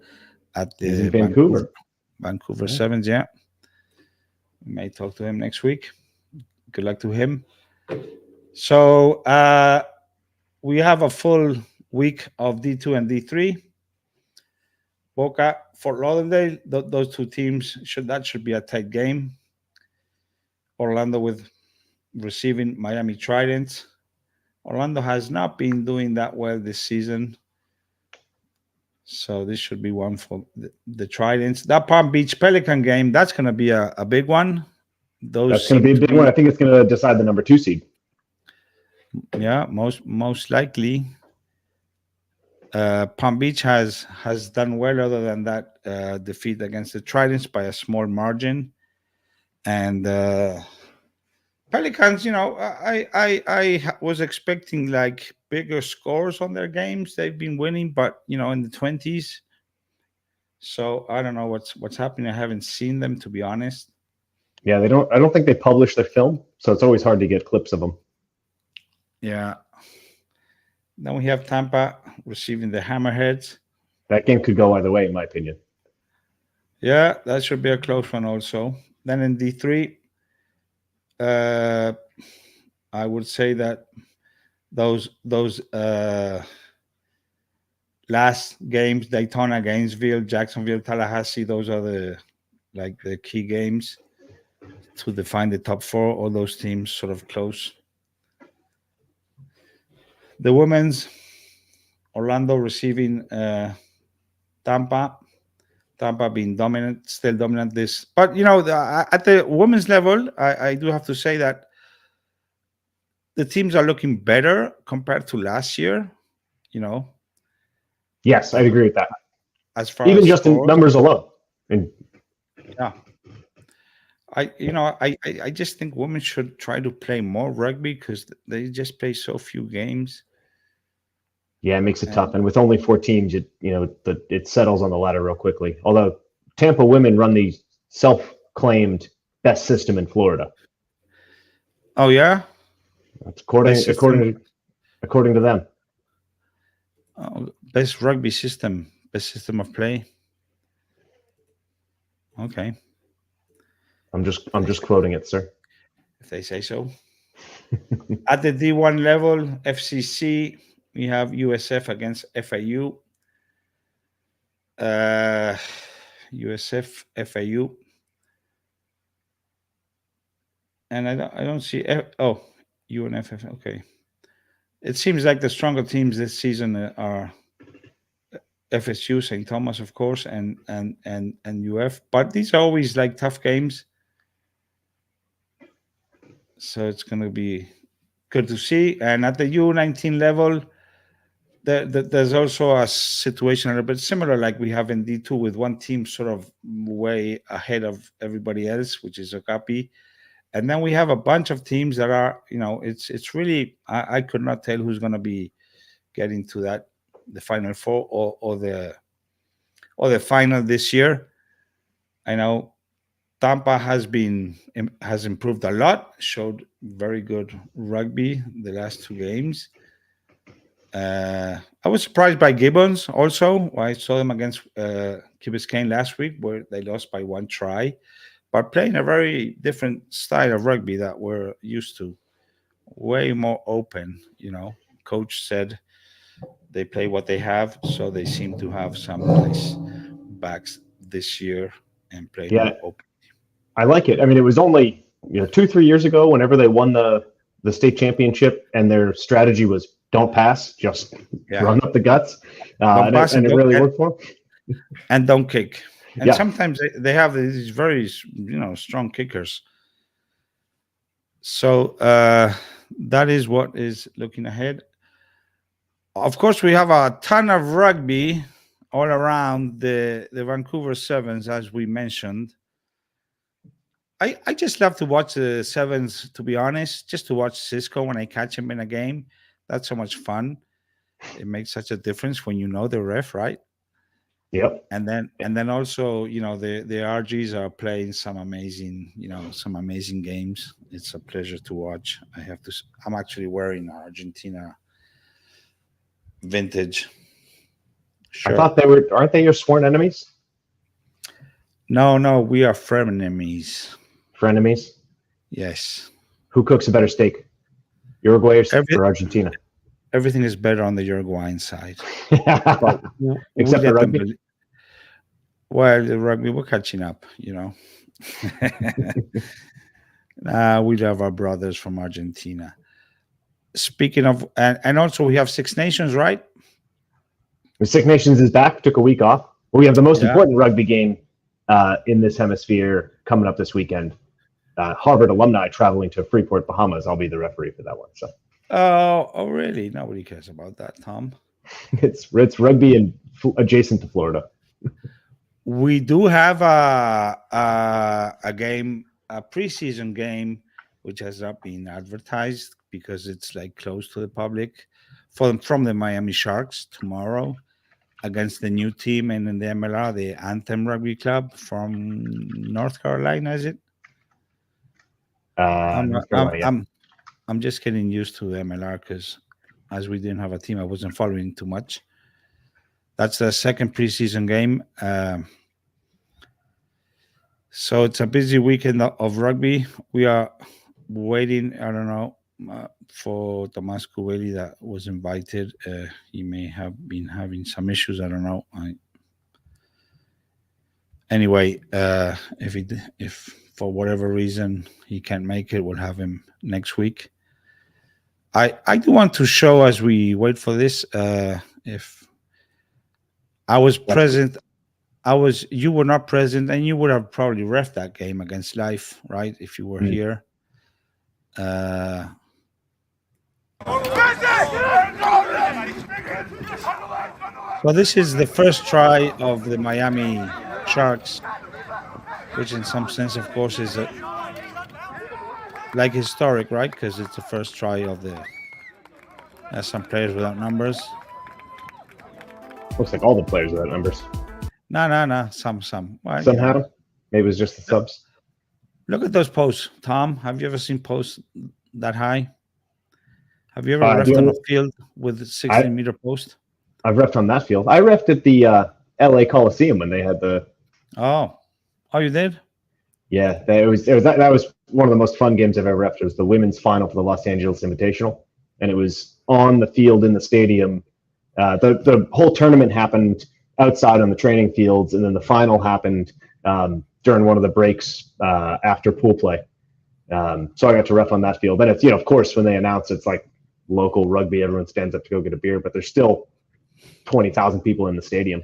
at the Vancouver Sevens. Yeah, we may talk to him next week. Good luck to him. So we have a full week of D2 and D3. Boca, Fort Lauderdale, those two teams should be a tight game. Orlando with receiving Miami Tridents. Orlando has not been doing that well this season, so this should be one for the Tridents. That Palm Beach Pelican game, that's going to be a big one.
That's going to be a big one. I think it's going to decide the number 2 seed.
Yeah, most likely. Palm Beach has done well, other than that defeat against the Tridents by a small margin, and Pelicans, I was expecting like bigger scores on their games. They've been winning, but in the 20s. So I don't know what's happening. I haven't seen them, to be honest.
Yeah, I don't think they publish their film, so it's always hard to get clips of them.
Yeah. Then we have Tampa receiving the Hammerheads.
That game could go either way, in my opinion.
Yeah, that should be a close one also. Then in D3, I would say that those last games, Daytona, Gainesville, Jacksonville, Tallahassee, those are the key games to define the top four. All those teams sort of close. The women's, Orlando receiving Tampa being dominant, still dominant this. But, at the women's level, I do have to say that the teams are looking better compared to last year,
Yes, I'd agree with that.
As far
even
as
just in
scores.
numbers alone. And
Yeah. I just think women should try to play more rugby because they just play so few games.
Yeah, it makes it tough. And with only 4 teams, it settles on the ladder real quickly. Although Tampa women run the self-claimed best system in Florida.
Oh yeah,
that's according to them.
Best rugby system, best system of play. Okay.
I'm just quoting it, sir.
If they say so. At the D1 level, FCC, we have USF against FAU. USF, FAU. And I don't see UNFF. Okay. It seems like the stronger teams this season are FSU, St. Thomas, of course, and UF. But these are always like tough games. So it's going to be good to see. And at the U19 level, there's also a situation a little bit similar like we have in D2 with one team sort of way ahead of everybody else, which is Okapi. And then we have a bunch of teams that are, it's really, I could not tell who's going to be getting to the Final Four or the final this year. I know Tampa has improved a lot, showed very good rugby the last 2 games. I was surprised by Gibbons also. I saw them against Key Biscayne last week where they lost by 1 try, but playing a very different style of rugby that we're used to. Way more open, Coach said they play what they have, so they seem to have some nice backs this year and play more open.
I like it. I mean, it was only 2-3 years ago whenever they won the state championship and their strategy was don't pass, just run up the guts. And it really worked for them.
And don't kick. And sometimes they have these very, strong kickers. So that is what is looking ahead. Of course, we have a ton of rugby all around the Vancouver Sevens, as we mentioned. I just love to watch the Sevens, to be honest, just to watch Cisco when I catch him in a game. That's so much fun. It makes such a difference when you know the ref, right?
Yep.
And then also, the RGs are playing some amazing games. It's a pleasure to watch. I'm actually wearing Argentina vintage shirt.
I thought aren't they your sworn enemies?
No, we are frenemies.
Frenemies?
Yes.
Who cooks a better steak? Uruguay or Argentina?
Everything is better on the Uruguayan side.
Except the rugby?
Well, the rugby, we're catching up, we love our brothers from Argentina. Speaking of, and also we have Six Nations, right?
The Six Nations is back, took a week off. We have the most important rugby game in this hemisphere coming up this weekend. Harvard alumni traveling to Freeport, Bahamas. I'll be the referee for that one. So.
Oh, really? Nobody cares about that, Tom.
It's rugby and adjacent to Florida.
We do have a game, a preseason game, which has not been advertised because it's like close to the public, from the Miami Sharks tomorrow against the new team and in the MLR, the Anthem Rugby Club from North Carolina, is it? I'm just getting used to the MLR because as we didn't have a team, I wasn't following too much. That's the second preseason game. So it's a busy weekend of rugby. We are waiting, I don't know, for Tomás Cubelli that was invited. He may have been having some issues. I don't know. Anyway, if for whatever reason he can't make it, we'll have him next week. I do want to show, as we wait for this, if I was present. You were not present, and you would have probably ref that game against Life, right? If you were here. So this is the first try of the Miami Sharks, which in some sense, of course, is like historic, right? Because it's the first try of the. There's some players without numbers.
Looks like all the players without numbers.
No. Some. Well,
Some had them. Maybe it was just the subs.
Look at those posts, Tom. Have you ever seen posts that high? Have you ever
I
refed on a field with a 16-meter post?
I've refed on that field. I refed at the LA Coliseum when they had the.
Oh, you did?
Yeah, that was one of the most fun games I've ever refed. It was the women's final for the Los Angeles Invitational, and it was on the field in the stadium. The whole tournament happened outside on the training fields, and then the final happened during one of the breaks after pool play. So I got to ref on that field. And it's, of course, when they announce it's like local rugby, everyone stands up to go get a beer, but there's still 20,000 people in the stadium.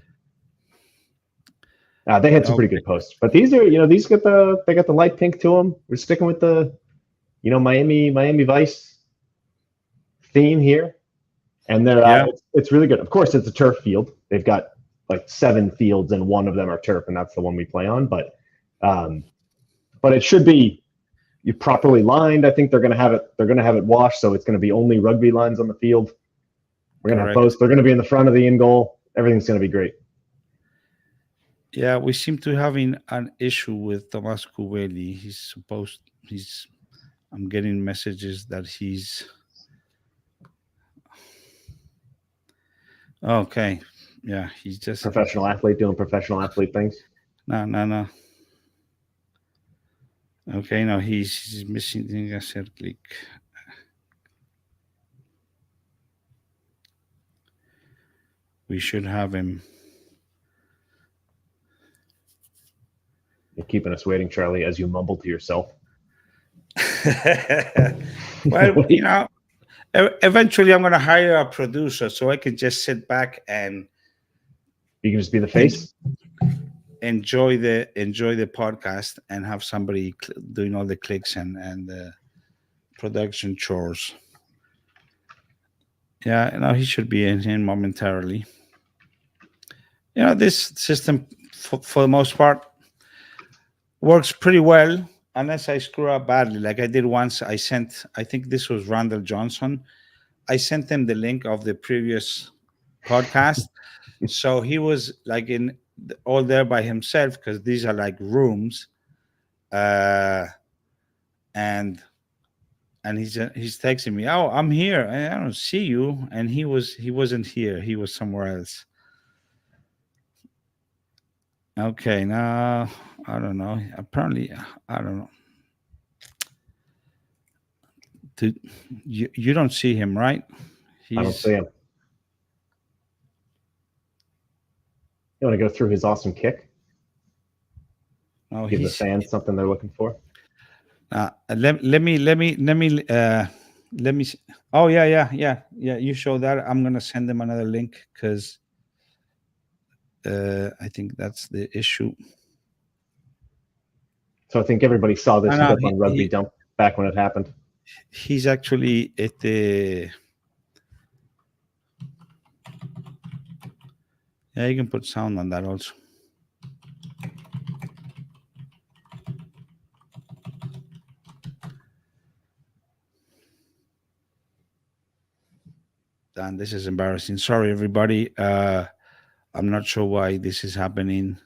They had some pretty good posts, but these are, they got the light pink to them. We're sticking with the, Miami Vice theme here, and it's really good. Of course, it's a turf field. They've got like 7 fields, and one of them are turf, and that's the one we play on. But it should be properly lined. I think they're going to have it. They're going to have it washed, so it's going to be only rugby lines on the field. We're going to have posts. They're going to be in the front of the in goal. Everything's going to be great.
Yeah, we seem to having an issue with Tomás Cubelli. I'm getting messages that he's okay. Yeah, he's just
professional athlete doing professional athlete things.
No. Okay, no, he's missing the hacer click. We should have him.
You're keeping us waiting, Charlie, as you mumble to yourself.
Well, eventually I'm going to hire a producer so I can just sit back and
you can just be the face.
Enjoy the podcast and have somebody doing all the clicks and the production chores. Yeah, he should be in momentarily. This system for the most part works pretty well, unless I screw up badly, like I did once. I think this was Randall Johnson. I sent him the link of the previous podcast. So he was like all there by himself, because these are like rooms. And he's texting me, "Oh, I'm here. I don't see you." And he wasn't here. He was somewhere else. Okay, now I don't know. Apparently, I don't know. You don't see him, right?
I don't see him. You want to go through his awesome kick?
Oh,
give the fans something they're looking for.
Let me see. Oh, yeah. You show that. I'm gonna send them another link because I think that's the issue.
So I think everybody saw this clip on Rugby Dump back when it happened.
He's actually at the. Yeah, you can put sound on that also. Dan, this is embarrassing. Sorry, everybody. I'm not sure why this is happening.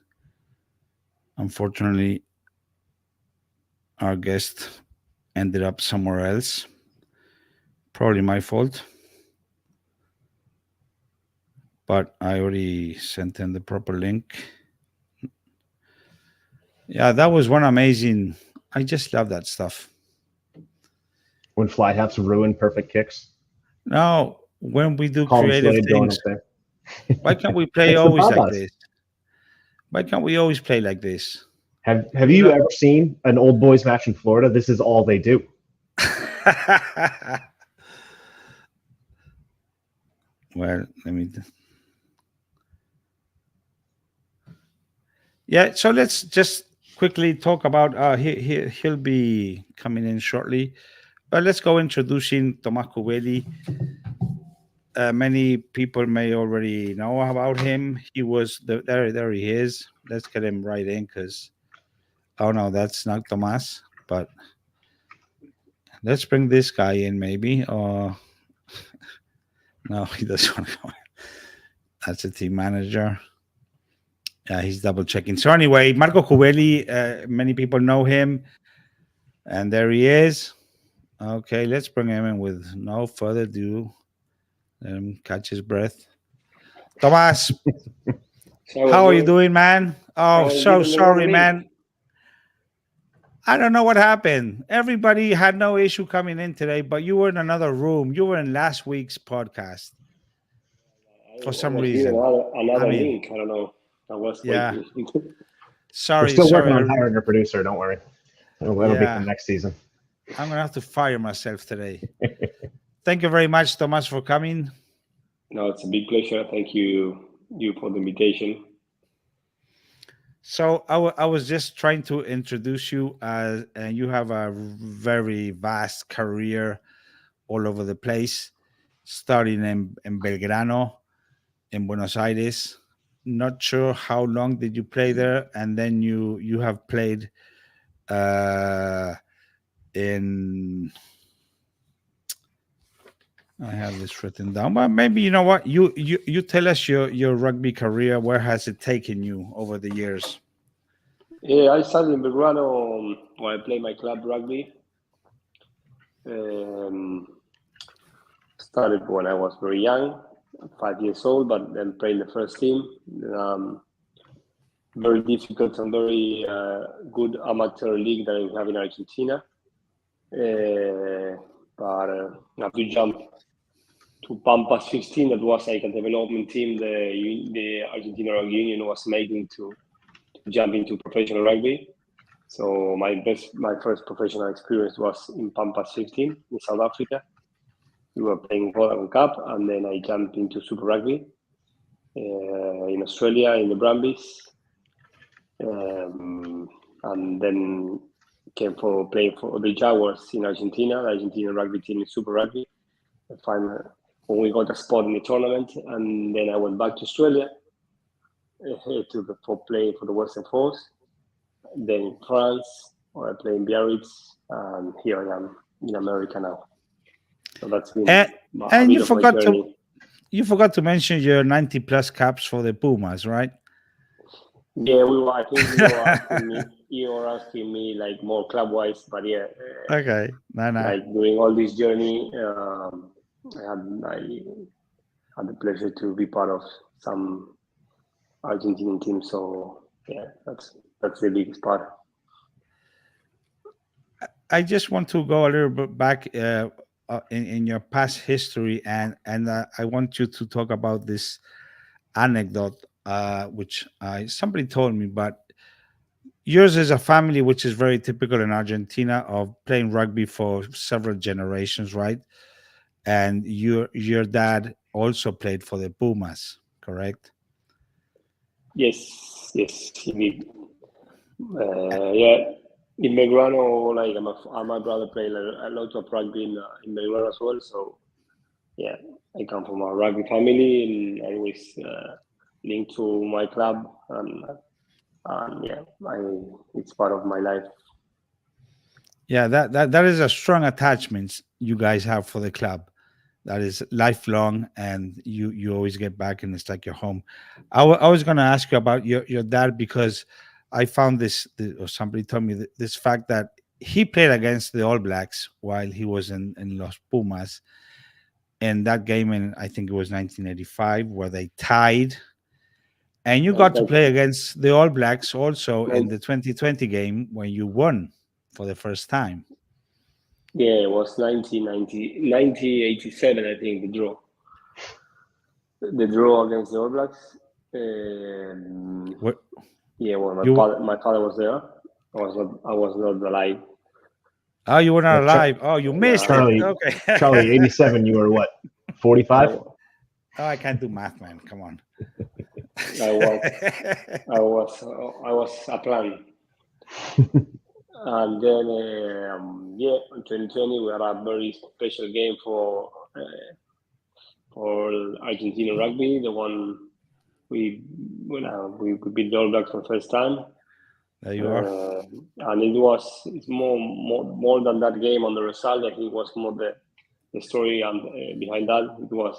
Unfortunately, our guest ended up somewhere else. Probably my fault. But I already sent him the proper link. Yeah, that was one amazing. I just love that stuff.
When fly halves ruin perfect kicks.
No, when we do
Colin
creative
Slade going
things,
up there.
why can't we play
It's the
always like
Babas.
this? Why can't we always play like this?
Have you ever seen an old boys match in Florida? This is all they do.
Well, let me. Yeah, so let's just quickly talk about. He'll be coming in shortly, but let's go introducing Tomás Cubelli. Many people may already know about him. He was there. He is. Let's get him right in because. Oh no, that's not Tomás. But let's bring this guy in, maybe. Or no, he doesn't want to go in. That's a team manager. He's double checking. So anyway, Marco Cubelli, many people know him. And there he is. Okay, let's bring him in with no further ado. Let him catch his breath. Tomás, how are you doing, man? Oh, so sorry, man. I don't know what happened. Everybody had no issue coming in today, but you were in another room. You were in last week's podcast for some reason.
Another link. I don't know. I was waiting.
We're still working on hiring a producer. Don't worry. That'll be for next season.
I'm gonna have to fire myself today. Thank you very much, Tomás, for coming.
No, it's a big pleasure. Thank you for the invitation.
So I was just trying to introduce you, and you have a very vast career all over the place, starting in Belgrano, in Buenos Aires. Not sure how long did you play there, and then you have played in. I have this written down, but maybe you know what, you tell us your rugby career. Where has it taken you over the years?
Yeah, I started in Belgrano when I played my club rugby. Started when I was very young, 5 years old, but then played the first team. Very difficult and very good amateur league that we have in Argentina. But after you jump to Pampa 16, that was like a development team the Argentina Rugby Union was making to jump into professional rugby. So my first professional experience was in Pampa 16 in South Africa. We were playing Vodafone Cup, and then I jumped into Super Rugby in Australia in the Brumbies, and then came for playing for the Jaguars in Argentina, the Argentina rugby team in Super Rugby. When we got a spot in the tournament, and then I went back to Australia for playing for the Western Force. Then in France, where I play in Biarritz, and here I am in America now. So that's been
and you forgot to mention your 90+ caps for the Pumas, right?
Yeah, I think you were asking me like more club wise, but yeah.
Okay, no.
Like during all this journey, I had the pleasure to be part of some Argentinian teams. So yeah, that's the biggest part.
I just want to go a little bit back in your past history, and I want you to talk about this anecdote, which somebody told me, but yours is a family which is very typical in Argentina of playing rugby for several generations, right? And your dad also played for the Pumas, correct?
Yes, indeed. Yeah, in Belgrano, like my brother played a lot of rugby in Belgrano as well. So yeah, I come from a rugby family, and I always linked to my club, and yeah, it's part of my life.
Yeah, that is a strong attachment you guys have for the club. That is lifelong, and you always get back, and it's like your home. I was going to ask you about your dad, because I found this, or somebody told me this fact that he played against the All Blacks while he was in Los Pumas. And that game I think it was 1985, where they tied. And you got to play against the All Blacks also in the 2020 game when you won for the first time.
Yeah, it was 1987, I think, the draw. The draw against the All Blacks.
What?
Yeah, well, my father was there. I was not alive.
Oh, you were not alive. Oh, you missed
Charlie,
it. Okay.
Charlie, 87, you were what, 45?
Oh, I can't do math, man. Come on.
I was a plan. And then, in 2020, we had a very special game for Argentina rugby. The one we beat the All Blacks for the first time.
There you are.
And it's more than that game on the result. I think it was more the story behind that. It was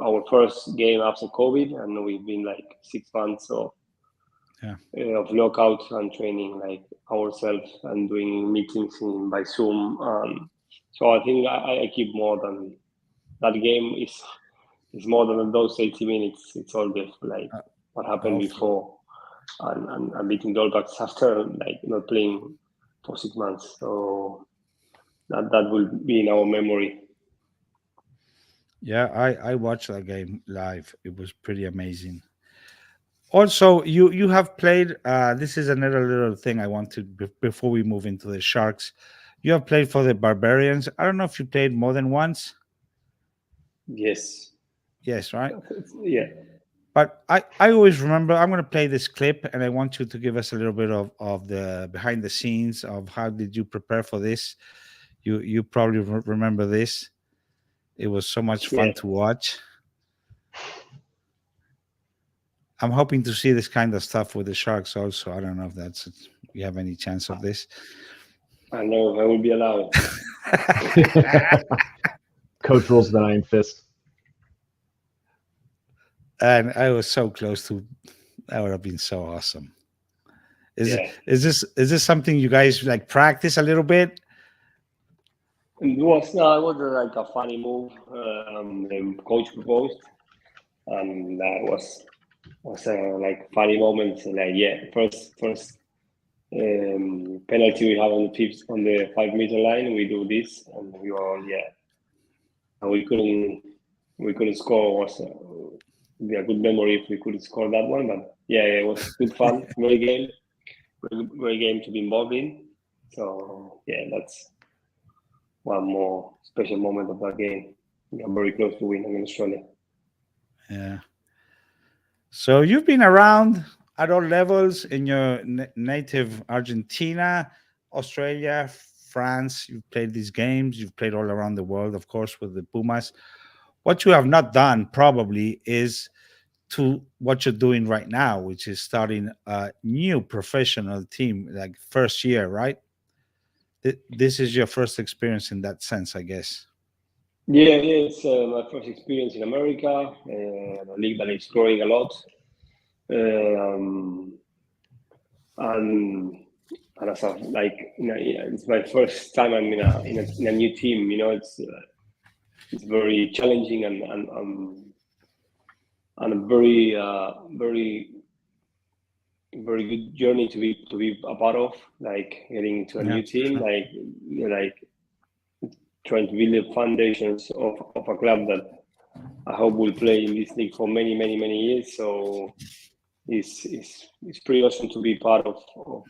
our first game after COVID, and we've been like 6 months of lockouts and training like ourselves and doing meetings by Zoom. So I think I keep more than that game is more than those 80 minutes. It's all this like what happened before and beating the All Blacks after like not playing for 6 months. So that will be in our memory.
Yeah, I watched that game live. It was pretty amazing. Also, you have played. This is another little thing I want to before we move into the Sharks. You have played for the Barbarians. I don't know if you played more than once.
Yes.
Yes, right?
Yeah.
But I always remember, I'm going to play this clip and I want you to give us a little bit of the behind the scenes of how did you prepare for this. You probably remember this. It was so much fun to watch. I'm hoping to see this kind of stuff with the Sharks also. I don't know if you have any chance of this.
I know I will be allowed.
Coach rules the iron fist.
And I was so close to. That would have been so awesome. Is this something you guys like practice a little bit?
It was like a funny move. The coach proposed, and that was like funny moments. Like first penalty we have on the 5 meter line. We do this, and we were all and we couldn't score. It was be a good memory if we could score that one. But it was good fun. Great game to be involved in. So that's one more special moment of that game. We are very close to win against Australia.
Yeah. So you've been around at all levels in your native Argentina, Australia, France. You've played these games. You've played all around the world, of course, with the Pumas. What you have not done probably is to what you're doing right now, which is starting a new professional team, like first year, right? This is your first experience in that sense, I guess.
Yeah, it's my first experience in America, a league that is growing a lot. And as of it's my first time I'm in a new team. It's very challenging and a very very good journey to be a part of. Like getting into a new team, like trying to build the foundations of a club that I hope will play in this league for many years. So it's pretty awesome to be part of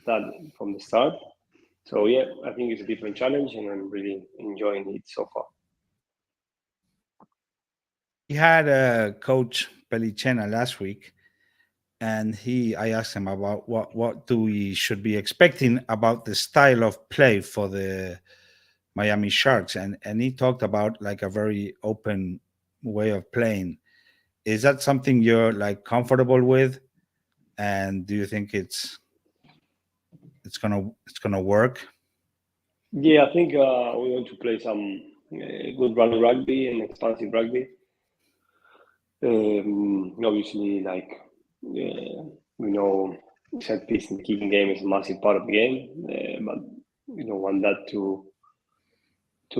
that from the start. So I think it's a different challenge, and I'm really enjoying it so far.
We had Coach Pellichena last week, and I asked him about what we should be expecting about the style of play for the Miami Sharks, and he talked about like a very open way of playing. Is that something you're like comfortable with, and do you think it's gonna work?
Yeah, I think we want to play some good run rugby and expansive rugby. Obviously, like we know set piece and kicking game is a massive part of the game, but we don't want that to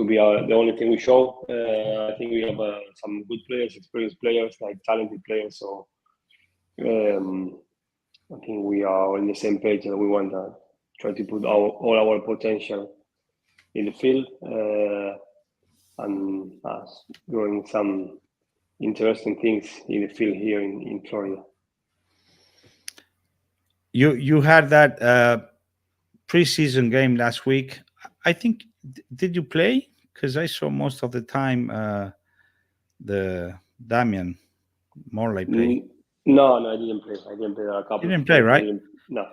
be the only thing we show. I think we have some good players, experienced players, like talented players. So I think we are on the same page, and we want to try to put all our potential in the field and doing some interesting things in the field here in Florida.
You had that preseason game last week. I think, did you play? Because I saw most of the time the Damian Morley play.
No, I didn't play. I didn't play a couple.
You didn't play, right?
No.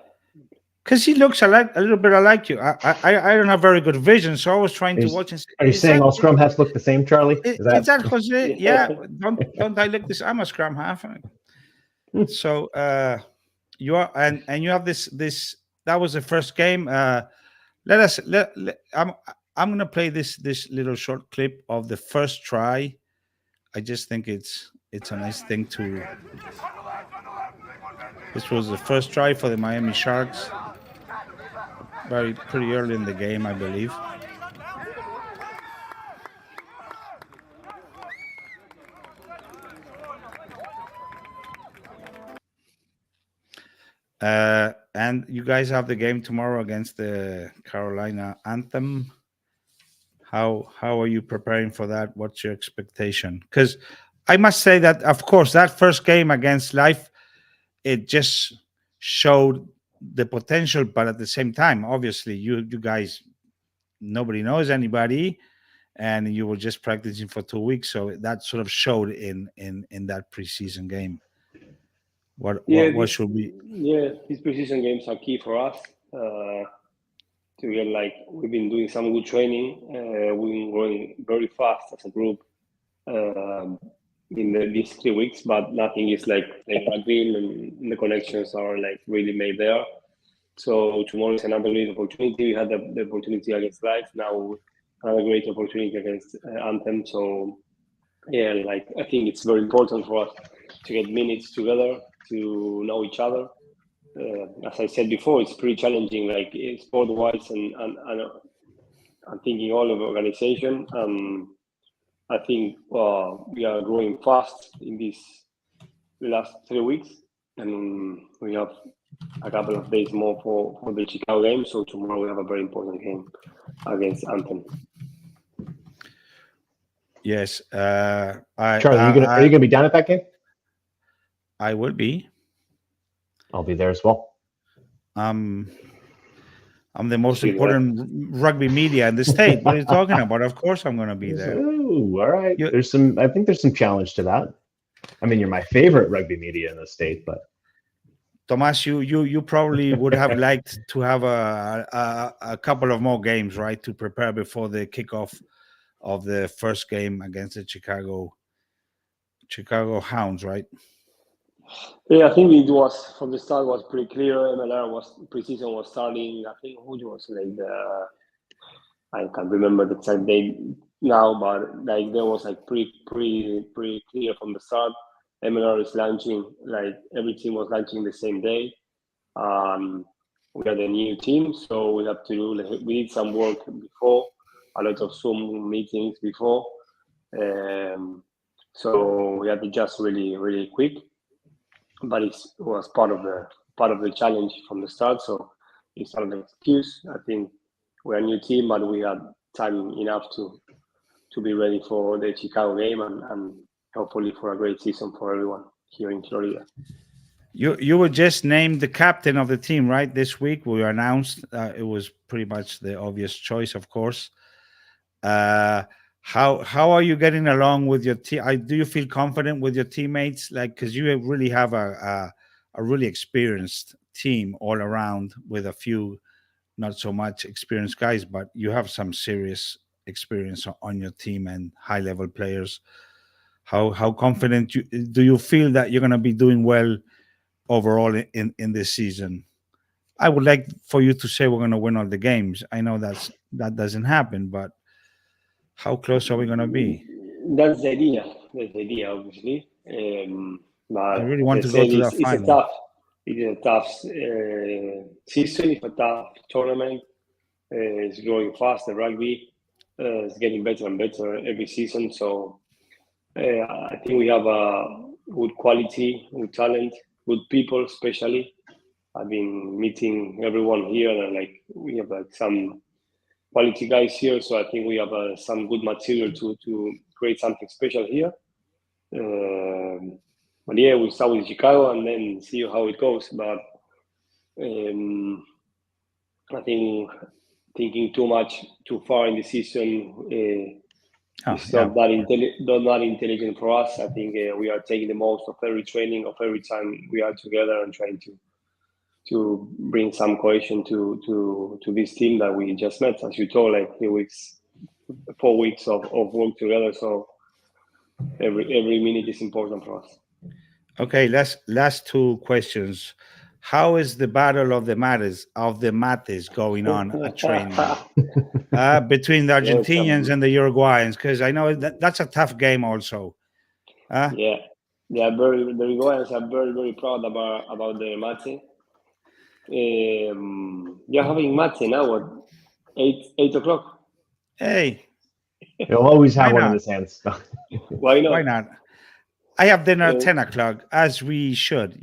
Because he looks a little bit like you. I don't have very good vision, so I was trying to watch and say,
are you saying all scrum halves look the same, Charlie?
Is that Jose? Yeah. Don't I look this? I'm a scrum half. So you are, and you have this. That was the first game. I'm gonna play this little short clip of the first try. I just think it's a nice thing to. This was the first try for the Miami Sharks. Pretty early in the game, I believe. And you guys have the game tomorrow against the Carolina Anthem. How are you preparing for that? What's your expectation? Because I must say that, of course, that first game against Life, it just showed the potential, but at the same time, obviously, you guys, nobody knows anybody, and you were just practicing for 2 weeks, so that sort of showed in that preseason game. What should we?
Yeah, these preseason games are key for us. To get we've been doing some good training. We've been growing very fast as a group in these 3 weeks, but nothing is like rugby, and the connections are really made there. So tomorrow is another great opportunity. We had the opportunity against Life. Now another great opportunity against Anthem. So yeah, I think it's very important for us to get minutes together, to know each other. As I said before, it's pretty challenging, sport-wise and thinking all of the organization. I think we are growing fast in these last 3 weeks, and we have a couple of days more for the Chicago game. So tomorrow we have a very important game against Anthem.
Yes. Charlie, are you gonna be down at that game?
I will be.
I'll be there as well.
I'm the most important rugby media in the state. What are you talking about? Of course I'm going to be there.
Ooh, all right. I think there's some challenge to that. I mean, you're my favorite rugby media in the state, but
Tomás, you probably would have liked to have a couple of more games, right, to prepare before the kickoff of the first game against the Chicago Hounds, right?
Yeah, I think it was from the start was pretty clear. Preseason was starting. I think who was I can't remember the exact date now, but there was pretty clear from the start. MLR is launching, every team was launching the same day. We are the new team, so we have to we did some work before, a lot of Zoom meetings before. So we had to adjust really quick. But it was part of the challenge from the start, so it's not an excuse. I think we're a new team, but we had time enough to be ready for the Chicago game and hopefully for a great season for everyone here in Florida.
You were just named the captain of the team, right? This week we announced it was pretty much the obvious choice, of course. How are you getting along with your team? Do you feel confident with your teammates? Because you really have a really experienced team all around, with a few not so much experienced guys, but you have some serious experience on your team and high-level players. How confident do you feel that you're going to be doing well overall in this season? I would like for you to say we're going to win all the games. I know that doesn't happen, but how close are we going to be?
That's the idea. Obviously. But
I really want to go to that final.
It is a tough season. It's a tough tournament. It's growing fast. The rugby is getting better and better every season. So I think we have a good quality, good talent, good people, especially. I've been meeting everyone here, and we have some quality guys here, so I think we have some good material to create something special here. But yeah, we start with Chicago and then see how it goes. But I think thinking too far in the season it's not that intelligent for us. I think we are taking the most of every training, of every time we are together, and trying to bring some cohesion to this team that we just met. As you told, like 4 weeks of work together. So every minute is important for us.
Okay, last two questions. How is the battle of the mates going on at training between the Argentinians and the Uruguayans? Because I know that's a tough game also.
Yeah, the Uruguayans are very, very proud about their mate. You're having mate now at 8 o'clock.
Hey,
he'll always have one in his hands.
Why not?
Why not? I have dinner at 10 o'clock, as we should,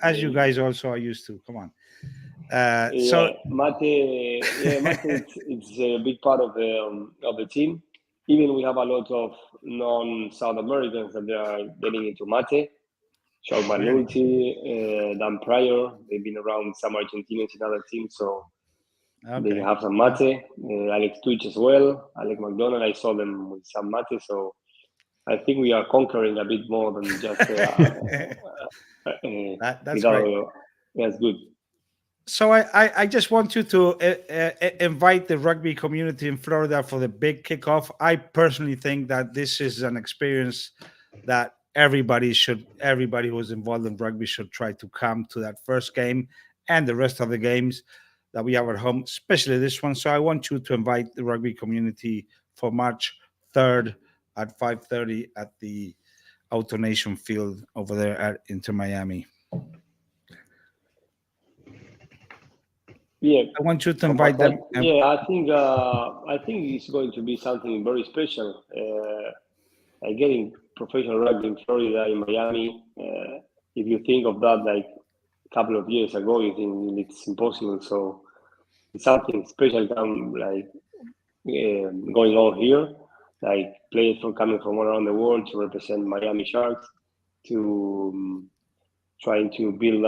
as you guys also are used to. Come on. So
mate, it's a big part of the team. Even we have a lot of non-South Americans that they are getting into mate. Shaul Manucci, Dan Pryor, they've been around some Argentinians in other teams, so they have some mate. Alex Twitch as well, Alec McDonald, I saw them with some mate, so I think we are conquering a bit more than just
that's great.
That's good.
So I just want you to invite the rugby community in Florida for the big kickoff. I personally think that this is an experience that everybody who is involved in rugby should try to come to that first game and the rest of the games that we have at home, especially this one. So I want you to invite the rugby community for March 3rd at 5:30 at the Autonation Field over there at InterMiami.
Yeah,
I want you to invite them.
Yeah, I think it's going to be something very special. Like getting professional rugby in Florida, in Miami. If you think of that, like a couple of years ago, you think it's impossible. So it's something special, going on here. Like players coming from all around the world to represent Miami Sharks, to trying to build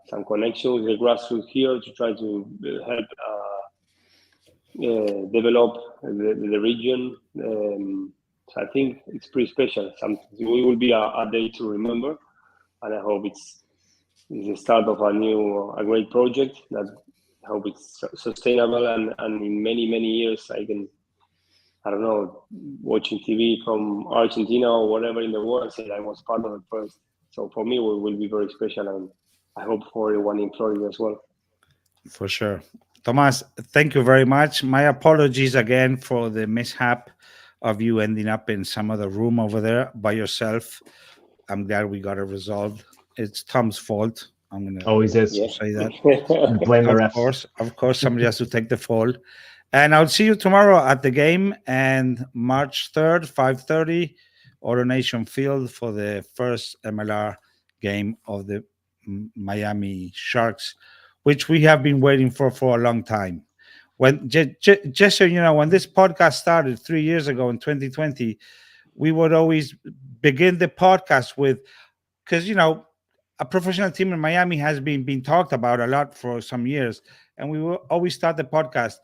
some connections with the grassroots here to try to help develop the region. So I think it's pretty special. It will be a day to remember, and I hope it's the start of a great project that I hope it's sustainable, and in many years I don't know, watching TV from Argentina or whatever in the world, say I was part of it first. So for me, it will be very special, and I hope for everyone in Florida as well.
For sure. Tomás, thank you very much. My apologies again for the mishap of you ending up in some other room over there by yourself. I'm glad we got it resolved. It's Tom's fault. I'm going to
always is
say that.
Blame the refs.
Of course, somebody has to take the fall. And I'll see you tomorrow at the game, and March 3rd, 5:30, Autonation Field for the first MLR game of the Miami Sharks, which we have been waiting for a long time. When just so you know, when this podcast started 3 years ago in 2020, we would always begin the podcast with, because a professional team in Miami has been talked about a lot for some years, and we will always start the podcast.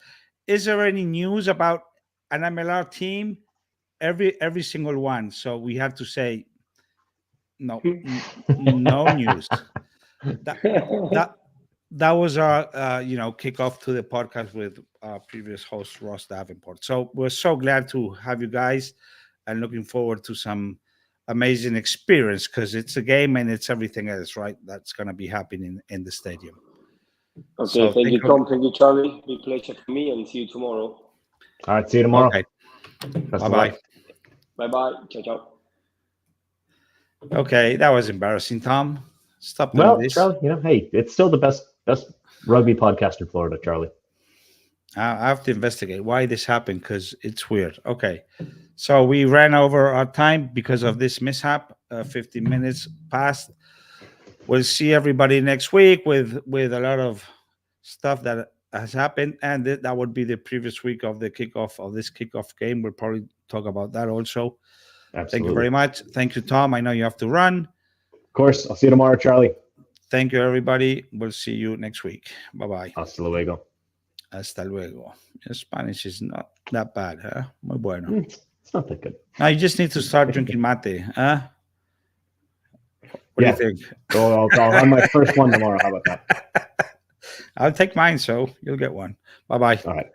Is there any news about an MLR team? Every single one. So we have to say no news. That was our kickoff to the podcast with our previous host Ross Davenport. So we're so glad to have you guys, and looking forward to some amazing experience, because it's a game and it's everything else, right? That's going to be happening in the stadium.
Okay, so thank you, Tom. Thank you, Charlie. Big pleasure for me, and see you tomorrow.
All right, see you tomorrow.
Okay.
Bye-bye.
Bye-bye. Ciao.
Okay, that was embarrassing, Tom. Stop doing
well,
this.
Charlie, hey, it's still the best rugby podcast in Florida, Charlie.
I have to investigate why this happened, because it's weird. Okay, so we ran over our time because of this mishap. 15 minutes passed. We'll see everybody next week with a lot of stuff that has happened, and that would be the previous week of the kickoff of this kickoff game. We'll probably talk about that also.
Absolutely.
Thank you very much. Thank you, Tom. I know you have to run.
Of course. I'll see you tomorrow, Charlie.
Thank you, everybody. We'll see you next week. Bye-bye.
Hasta luego.
Hasta luego. Your Spanish is not that bad, huh? Muy bueno.
It's not that good.
Now you just need to start drinking mate, huh? What do you think?
So I'll have my first one tomorrow. How about that?
I'll take mine, so you'll get one. Bye-bye.
All right.